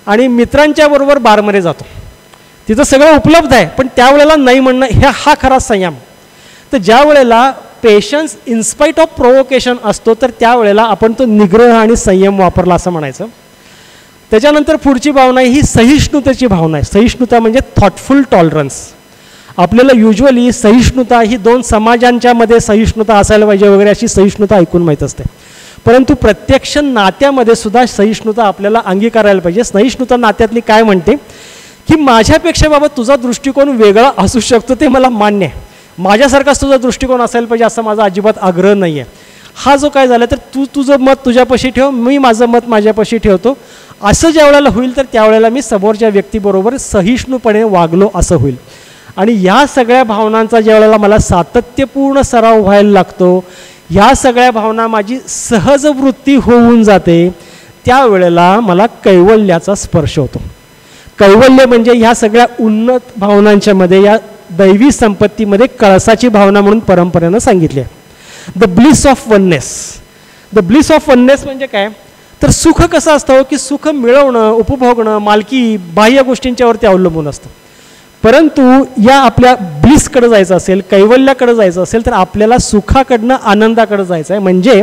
आणि मित्रांच्या बरोबर बारमध्ये जातो, तिथं सगळं उपलब्ध आहे पण त्यावेळेला नाही म्हणणं हा खरा संयम. तर ज्या वेळेला पेशन्स इन्स्पाईट ऑफ प्रोवोकेशन असतो तर त्यावेळेला आपण तो निग्रह आणि संयम वापरला असं म्हणायचं. त्याच्यानंतर पुढची भावना ही सहिष्णुतेची भावना आहे. सहिष्णुता म्हणजे थॉटफुल टॉलरन्स. आपल्याला युजली सहिष्णुता ही दोन समाजांच्या मध्ये सहिष्णुता असायला पाहिजे वगैरे अशी सहिष्णुता ऐकून माहीत असते, परंतु प्रत्यक्ष नात्यामध्ये सुद्धा सहिष्णुता आपल्याला अंगीकारायला पाहिजे. सहिष्णुता नात्यातली काय म्हणते की माझ्यापेक्षा बाबा तुझा दृष्टिकोन वेगळा असू शकतो ते मला मान्य आहे, माझ्यासारखाच तुझा दृष्टिकोन असायला पाहिजे असा माझा अजिबात आग्रह नाही आहे. हा जो काय झाला तर तू तुझं मत तुझ्यापाशी ठेव, मी माझं मत माझ्यापाशी ठेवतो, असं ज्या वेळेला होईल तर त्यावेळेला मी समोरच्या व्यक्तीबरोबर सहिष्णुपणे वागलो असं होईल. आणि ह्या सगळ्या भावनांचा ज्या वेळेला मला सातत्यपूर्ण सराव व्हायला लागतो, ह्या सगळ्या भावना माझी सहज वृत्ती होऊन जाते, त्यावेळेला मला कैवल्याचा स्पर्श होतो. कैवल्य म्हणजे ह्या सगळ्या उन्नत भावनांच्या मध्ये या दैवी संपत्तीमध्ये कळसाची भावना म्हणून परंपरेनं सांगितली आहे. The bliss of oneness. The bliss of oneness म्हणजे काय तर सुख कसं असतं की सुख मिळवणं, उपभोगणं, मालकी बाह्य गोष्टींच्यावरती अवलंबून असतं. परंतु या आपल्या ब्लिसकडे जायचं असेल, कैवल्याकडे जायचं असेल तर आपल्याला सुखाकडनं आनंदाकडे जायचं आहे. म्हणजे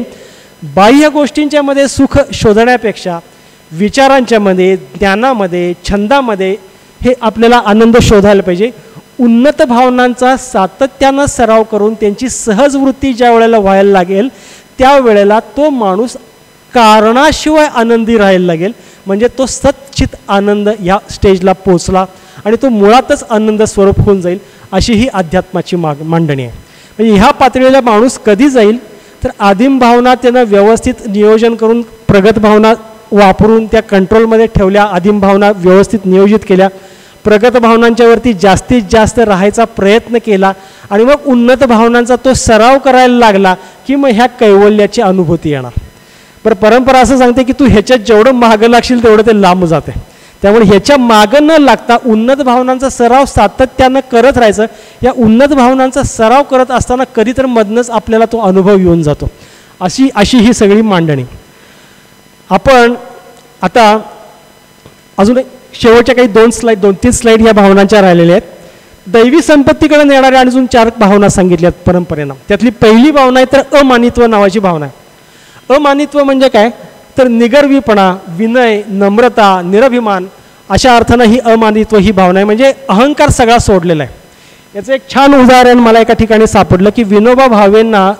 बाह्य गोष्टींच्यामध्ये सुख शोधण्यापेक्षा विचारांच्यामध्ये, ज्ञानामध्ये, छंदामध्ये हे आपल्याला आनंद शोधायला पाहिजे. उन्नत भावनांचा सातत्यानं सराव करून त्यांची सहज वृत्ती ज्या वेळेला व्हायला लागेल त्यावेळेला तो माणूस कारणाशिवाय आनंदी राहायला लागेल. म्हणजे तो सच्चित आनंद या स्टेजला पोचला आणि तो मुळातच आनंद स्वरूप होऊन जाईल, अशी ही अध्यात्माची मांडणी आहे. म्हणजे ह्या पातळीला माणूस कधी जाईल तर आदिम भावना त्यानं व्यवस्थित नियोजन करून प्रगत भावना वापरून त्या कंट्रोलमध्ये ठेवल्या, आदिम भावना व्यवस्थित नियोजित केल्या, प्रगत भावनांच्यावरती जास्तीत जास्त राहायचा प्रयत्न केला आणि मग उन्नत भावनांचा तो सराव करायला लागला की मग ह्या कैवल्याची अनुभूती येणार. बरं, परंपरा असं सांगते की तू ह्याच्यात जेवढं मागं लागशील तेवढं ते लांब जाते. त्यामुळे ह्याच्या मागं न लागता उन्नत भावनांचा सराव सातत्यानं करत राहायचं. या उन्नत भावनांचा सराव करत असताना कधी तर मधनंच आपल्याला तो अनुभव येऊन जातो. अशी ही सगळी मांडणी. आपण आता अजून शेवटच्या काही 2-3 स्लाईड ह्या भावनांच्या राहिलेल्या आहेत. दैवी संपत्तीकडे नेणाऱ्या अजून 4 भावना सांगितल्यात परंपरेनं. त्यातली पहिली भावना आहे तर अमानित्व नावाची भावना आहे. अमानित्व म्हणजे काय तर निगर्वीपणा, विनय, नम्रता, निरभिमान अशा अर्थानं ही अमानित्व ही भावना आहे. म्हणजे अहंकार सगळा सोडलेला आहे. याचं एक छान उदाहरण मला एका ठिकाणी सापडलं की विनोबा भावेंना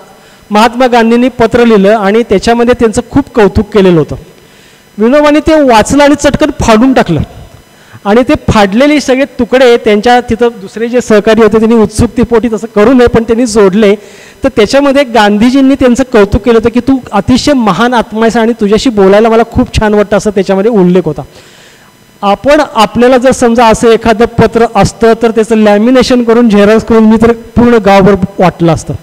महात्मा गांधींनी पत्र लिहिलं आणि त्याच्यामध्ये त्यांचं खूप कौतुक केलेलं होतं. विनोबाने ते वाचलं आणि चटकन फाडून टाकलं आणि ते फाडलेले सगळे तुकडे त्यांच्या तिथं दुसरे जे सहकारी होते त्यांनी उत्सुकतेपोटी तसं करू नये पण त्यांनी जोडले. तर त्याच्यामध्ये गांधीजींनी त्यांचं कौतुक केलं होतं की तू अतिशय महान आत्मा आहेस आणि तुझ्याशी बोलायला मला खूप छान वाटतं, असं त्याच्यामध्ये उल्लेख होता. आपण आपल्याला जर समजा असं एखादं पत्र असतं तर त्याचं लॅमिनेशन करून झेरॉक्स करून मी तर पूर्ण गावभर वाटलं असतं.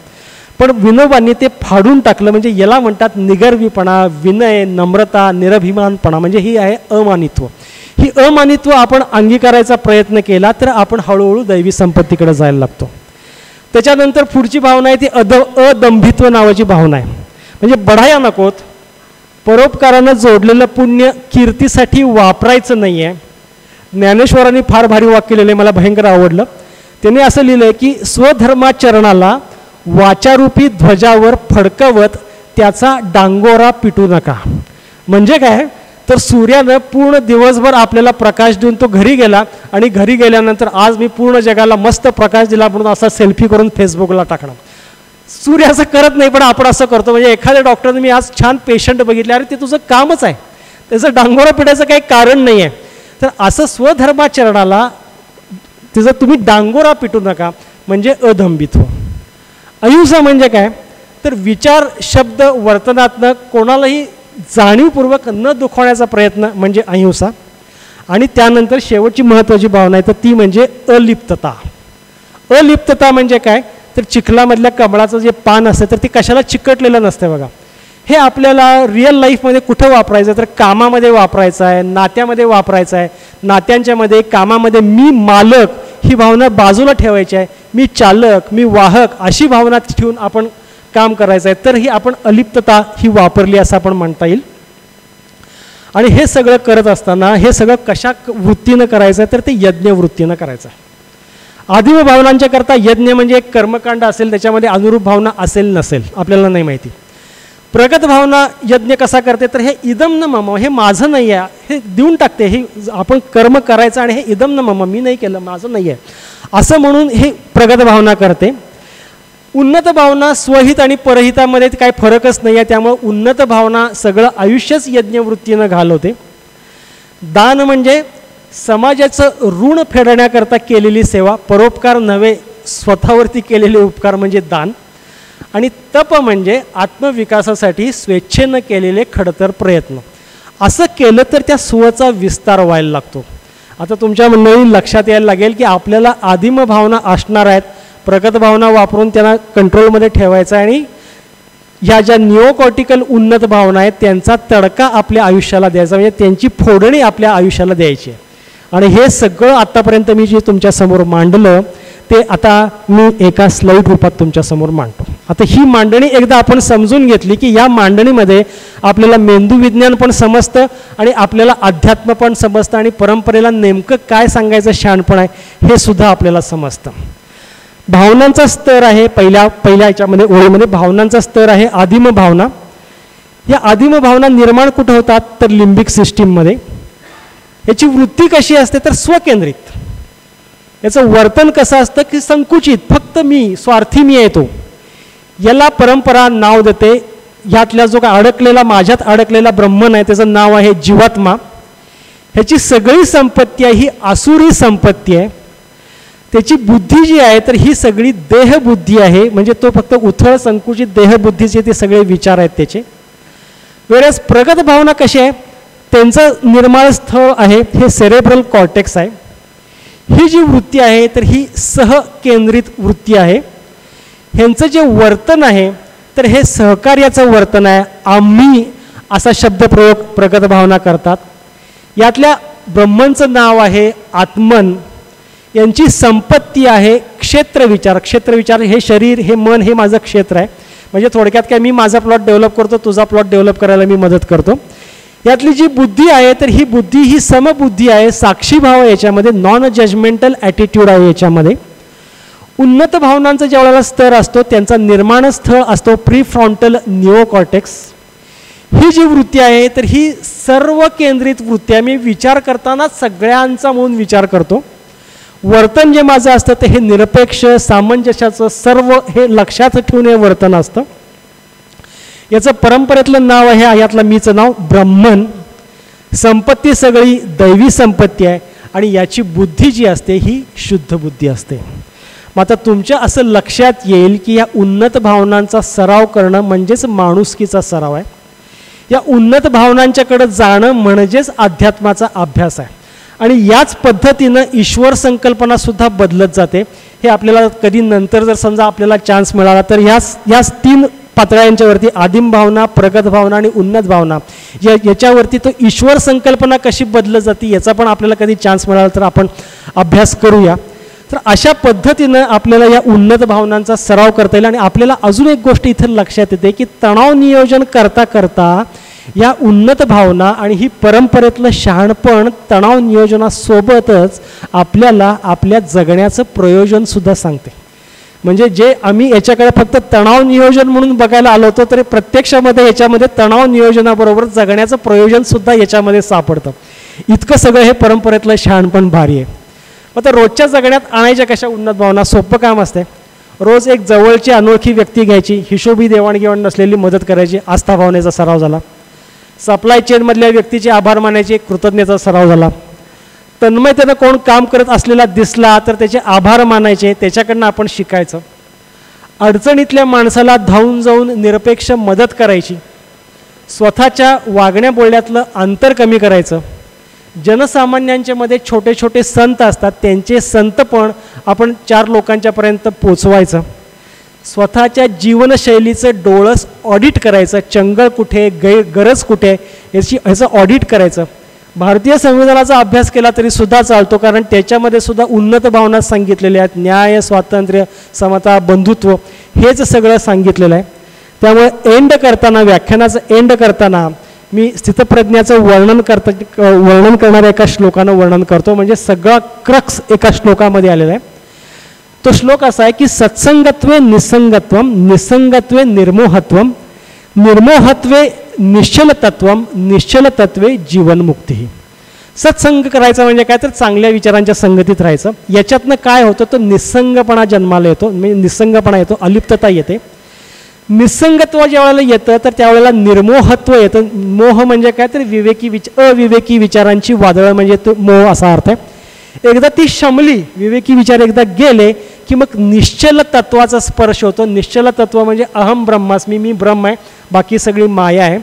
पण विनोबांनी ते फाडून टाकलं. म्हणजे याला म्हणतात निगर्वीपणा, विनय, नम्रता, निरभिमानपणा, म्हणजे ही आहे अमानित्व. ही अमानित्व आपण अंगीकारायचा प्रयत्न केला तर आपण हळूहळू दैवी संपत्तीकडे जायला लागतो. त्याच्यानंतर पुढची भावना आहे ती अदंभित्व नावाची भावना आहे. म्हणजे बढाया नकोत, परोपकारानं जोडलेलं पुण्य कीर्तीसाठी वापरायचं नाही आहे. ज्ञानेश्वरांनी फार भारी वाक्य लिहिलं, मला भयंकर आवडलं. त्यांनी असं लिहिलं आहे की स्वधर्माचरणाला वाचारूपी ध्वजावर फडकवत त्याचा डांगोरा पिटू नका. म्हणजे काय तर सूर्यानं पूर्ण दिवसभर आपल्याला प्रकाश देऊन तो घरी गेला आणि घरी गेल्यानंतर आज मी पूर्ण जगाला मस्त प्रकाश दिला म्हणून असा सेल्फी करून फेसबुकला टाकणार. सूर्य असं करत नाही पण आपण असं करतो. म्हणजे एखाद्या डॉक्टरने मी आज छान पेशंट बघितले, अरे ते तुझं कामच आहे, त्याचं डांगोरा पिटायचं काही कारण नाही आहे. तर असं स्वधर्माचरणाला त्याचं तुम्ही डांगोरा पिटू नका म्हणजे अदंभित्व. अहिंसा म्हणजे काय तर विचार, शब्द, वर्तनातनं कोणालाही जाणीवपूर्वक न दुखवण्याचा प्रयत्न म्हणजे अहिंसा. आणि त्यानंतर शेवटची महत्त्वाची भावना आहे तर ती म्हणजे अलिप्तता. अलिप्तता म्हणजे काय तर चिखलामधल्या कमळाचं जे पान असतं तर ते कशाला चिकटलेलं नसतं बघा. हे आपल्याला रिअल लाईफमध्ये कुठं वापरायचं तर कामामध्ये वापरायचं आहे, नात्यामध्ये वापरायचं आहे. नात्यांच्यामध्ये, कामामध्ये मी मालक ही भावना बाजूला ठेवायची आहे. मी चालक, मी वाहक अशी भावना ठेवून आपण काम करायचं आहे. तर ही आपण अलिप्तता ही वापरली असं आपण म्हणता येईल. आणि हे सगळं करत असताना हे सगळं कशा वृत्तीनं करायचं आहे तर ते यज्ञ वृत्तीनं करायचं आहे. आदिम भावनांच्या करता यज्ञ म्हणजे एक कर्मकांड असेल, त्याच्यामध्ये अनुरूप भावना असेल नसेल आपल्याला नाही माहिती. प्रगत भावना यज्ञ कसा करते तर हे इदम न मम, हे माझं नाही आहे, हे देऊन टाकते. हे आपण कर्म करायचं आणि हे इदम न मम, मी नाही केलं, माझं नाही आहे असं म्हणून हे प्रगत भावना करते. उन्नत भावना स्वहित आणि परहितामध्ये काही फरकच नाही आहे, त्यामुळे उन्नत भावना सगळं आयुष्यच यज्ञवृत्तीनं घालवते. दान म्हणजे समाजाचं ऋण फेडण्याकरता केलेली सेवा, परोपकार नव्हे स्वतःवरती केलेले उपकार म्हणजे दान. आणि तप म्हणजे आत्मविकासासाठी स्वेच्छेनं केलेले खडतर प्रयत्न. असं केलं तर त्या स्वचा विस्तार व्हायला लागतो. आता तुमच्या मंडळी लक्षात यायला लागेल की आपल्याला आदिम भावना असणार आहेत, प्रगत भावना वापरून त्यांना कंट्रोलमध्ये ठेवायचं आहे आणि ह्या ज्या निओकॉर्टिकल उन्नत भावना आहेत त्यांचा तडका आपल्या आयुष्याला द्यायचा, म्हणजे त्यांची फोडणी आपल्या आयुष्याला द्यायची आहे. आणि हे सगळं आत्तापर्यंत मी जे तुमच्यासमोर मांडलं ते आता मी एका स्लाईड रूपात तुमच्यासमोर मांडतो. आता ही मांडणी एकदा आपण समजून घेतली की या मांडणीमध्ये आपल्याला मेंदू विज्ञान पण समजतं आणि आपल्याला अध्यात्म पण समजतं आणि परंपरेला नेमकं काय सांगायचं शहाणपण आहे हे सुद्धा आपल्याला समजतं. भावनांचा स्तर आहे पहिल्या याच्यामध्ये ओळीमध्ये भावनांचा स्तर आहे आदिम भावना. या आदिम भावना निर्माण कुठं होतात तर लिंबिक सिस्टीममध्ये. याची वृत्ती कशी असते तर स्वकेंद्रित. याचं वर्तन कसं असतं की संकुचित, फक्त मी, स्वार्थी मी येतो. याला परंपरा नाव देते. यातल्या जो काय अडकलेला, माझ्यात अडकलेला ब्रह्मन आहे त्याचं नाव आहे जीवात्मा. ह्याची सगळी संपत्ती आहे ही आसुरी संपत्ती आहे. त्याची बुद्धी जी आहे तर ही सगळी देहबुद्धी आहे, म्हणजे तो फक्त उथळ संकुचित देहबुद्धीचे ते सगळे विचार आहेत त्याचे. वेळेस प्रगत भावना कशी आहे त्यांचं निर्माण स्थळ आहे हे सेरेब्रल कॉर्टेक्स आहे. ही जी वृत्ती आहे तर ही सहकेंद्रित वृत्ती आहे. ह्यांचं जे वर्तन आहे तर हे सहकार्याचं वर्तन आहे. आम्ही असा शब्दप्रयोग प्रगत भावना करतात. यातल्या ब्रह्मनचं नाव आहे आत्मन. यांची संपत्ती आहे क्षेत्रविचार. क्षेत्रविचार हे शरीर, हे मन, हे माझं क्षेत्र आहे. म्हणजे थोडक्यात काय मी माझा प्लॉट डेव्हलप करतो, तुझा प्लॉट डेव्हलप करायला मी मदत करतो. यातली जी बुद्धी आहे तर ही बुद्धी ही समबुद्धी आहे, साक्षीभाव आहे याच्यामध्ये, नॉन जजमेंटल ॲटिट्यूड आहे याच्यामध्ये. उन्नत भावनांचा ज्या वेळेला स्तर असतो त्यांचा निर्माण स्थळ असतो प्रीफ्रॉन्टल निओकॉर्टेक्स. ही जी वृत्ती आहे तर ही सर्व केंद्रित वृत्ती आहे. मी विचार करताना सगळ्यांचा म्हणून विचार करतो. वर्तन जे माझं असतं ते हे निरपेक्ष, सामंजस्याचं, सर्व हे लक्षात ठेवून हे वर्तन असतं. याचं परंपरेतलं नाव आहे, यातलं मीचं नाव ब्रह्मन. संपत्ती सगळी दैवी संपत्ती आहे आणि याची बुद्धी जी असते ही शुद्ध बुद्धी असते. मग आता तुमच्या असं लक्षात येईल की या उन्नत भावनांचा सराव करणं म्हणजेच माणुसकीचा सराव आहे. या उन्नत भावनांच्याकडे जाणं म्हणजेच अध्यात्माचा अभ्यास आहे. आणि याच पद्धतीनं ईश्वर संकल्पनासुद्धा बदलत जाते. हे आपल्याला कधी नंतर जर समजा आपल्याला चान्स मिळाला तर ह्याच 3 पातळ्यांच्यावरती आदिम भावना, प्रगत भावना आणि उन्नत भावना याच्यावरती तो ईश्वर संकल्पना कशी बदलत जाते याचा पण आपल्याला कधी चान्स मिळाला तर आपण अभ्यास करूया. तर अशा पद्धतीनं आपल्याला या उन्नत भावनांचा सराव करता येईल. आणि आपल्याला अजून एक गोष्ट इथं लक्षात येते की तणाव नियोजन करता करता या उन्नत भावना आणि ही परंपरेतलं शहाणपण तणाव नियोजनासोबतच आपल्याला आपल्या जगण्याचं प्रयोजनसुद्धा सांगते. म्हणजे जे आम्ही याच्याकडे फक्त तणाव नियोजन म्हणून बघायला आलो होतो तरी प्रत्यक्षामध्ये याच्यामध्ये तणाव नियोजनाबरोबर जगण्याचं प्रयोजनसुद्धा याच्यामध्ये सापडतं. इतकं सगळं हे परंपरेतलं शहाणपण भारी आहे. आता रोजच्या जगण्यात आणायच्या कशा उन्नत भावना? सोपं काम असते. रोज एक जवळची अनोळखी व्यक्ती घ्यायची, हिशोबी देवाणघेवाण नसलेली मदत करायची, आस्था भावनेचा सराव झाला. सप्लाय चेनमधल्या व्यक्तीचे आभार मानायचे, कृतज्ञतेचा सराव झाला. तन्मयतेनं कोण काम करत असलेला दिसला तर त्याचे आभार मानायचे, त्याच्याकडनं आपण शिकायचं. अडचणीतल्या माणसाला धावून जाऊन निरपेक्ष मदत करायची. स्वतःच्या वागण्या बोलण्यातलं अंतर कमी करायचं. जनसामान्यांच्या मध्ये छोटे छोटे संत असतात, त्यांचे संतपण आपण 4 लोकांच्यापर्यंत पोचवायचं. स्वतःच्या जीवनशैलीचं डोळस ऑडिट करायचं. चंगळ कुठे, गरज कुठे ह्याचं ऑडिट करायचं. भारतीय संविधानाचा अभ्यास केला तरी सुद्धा चालतो, कारण त्याच्यामध्ये सुद्धा उन्नत भावना सांगितलेल्या आहेत. न्याय, स्वातंत्र्य, समता, बंधुत्व हेच सगळं सांगितलेलं आहे. त्यामुळे एंड करताना, व्याख्यानाचं एंड करताना मी स्थितप्रज्ञाचं वर्णन करणाऱ्या एका श्लोकानं वर्णन करतो. म्हणजे सगळा क्रक्स एका श्लोकामध्ये आलेला आहे. तो श्लोक असा आहे की सत्संगत्वे निसंगत्वम, निसंगत्वे निर्मोहत्वम, निर्मोहत्वे निश्चलतत्वम, निश्चलतत्वे जीवनमुक्ती. सत्संग करायचा म्हणजे काय तर चांगल्या विचारांच्या संगतीत राहायचं. याच्यातनं काय होतं, तो निसंगपणा जन्माला येतो, म्हणजे निसंगपणा येतो, अलिप्तता येते. निसंगत्व ज्या वेळेला येतं तर त्यावेळेला निर्मोहत्व येतं. मोह म्हणजे काय तर अविवेकी विचारांची वादळ म्हणजे तो मोह असा अर्थ आहे. एकदा ती शमली, विवेकी विचार एकदा गेले की मग निश्चल तत्वाचा स्पर्श होतो. निश्चल तत्व म्हणजे अहम ब्रह्मास्मी, मी ब्रह्म आहे, बाकी सगळी माया आहे.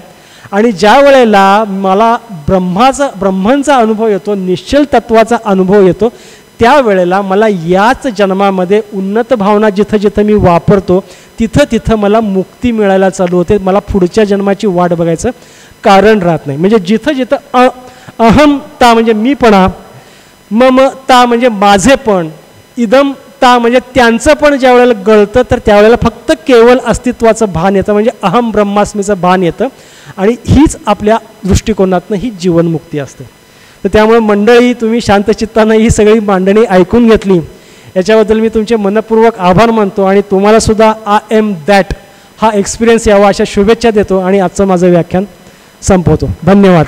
आणि ज्या वेळेला मला ब्रह्मांचा अनुभव येतो, निश्चल तत्वाचा अनुभव येतो, त्यावेळेला मला याच जन्मामध्ये उन्नत भावना जिथं जिथं मी वापरतो तिथं तिथं मला मुक्ती मिळायला चालू होते. मला पुढच्या जन्माची वाट बघायचं कारण राहत नाही. म्हणजे जिथं जिथं अहमता म्हणजे मीपणा, ममता म्हणजे माझेपण, इदमता म्हणजे त्यांचं पण ज्या वेळेला गळतं तर त्यावेळेला फक्त केवळ अस्तित्वाचं भान येतं, म्हणजे अहम ब्रह्मास्मीचं भान येतं. आणि हीच आपल्या दृष्टिकोनातनं ही जीवनमुक्ती असते. तर त्यामुळे मंडळी, तुम्ही शांतचित्तानं ही सगळी मांडणी ऐकून घेतली याच्याबद्दल मी तुमचे मनपूर्वक आभार मानतो. आणि तुम्हालासुद्धा आय एम दॅट हा एक्सपिरियन्स यावा अशा शुभेच्छा देतो आणि आजचं माझं व्याख्यान संपवतो. धन्यवाद.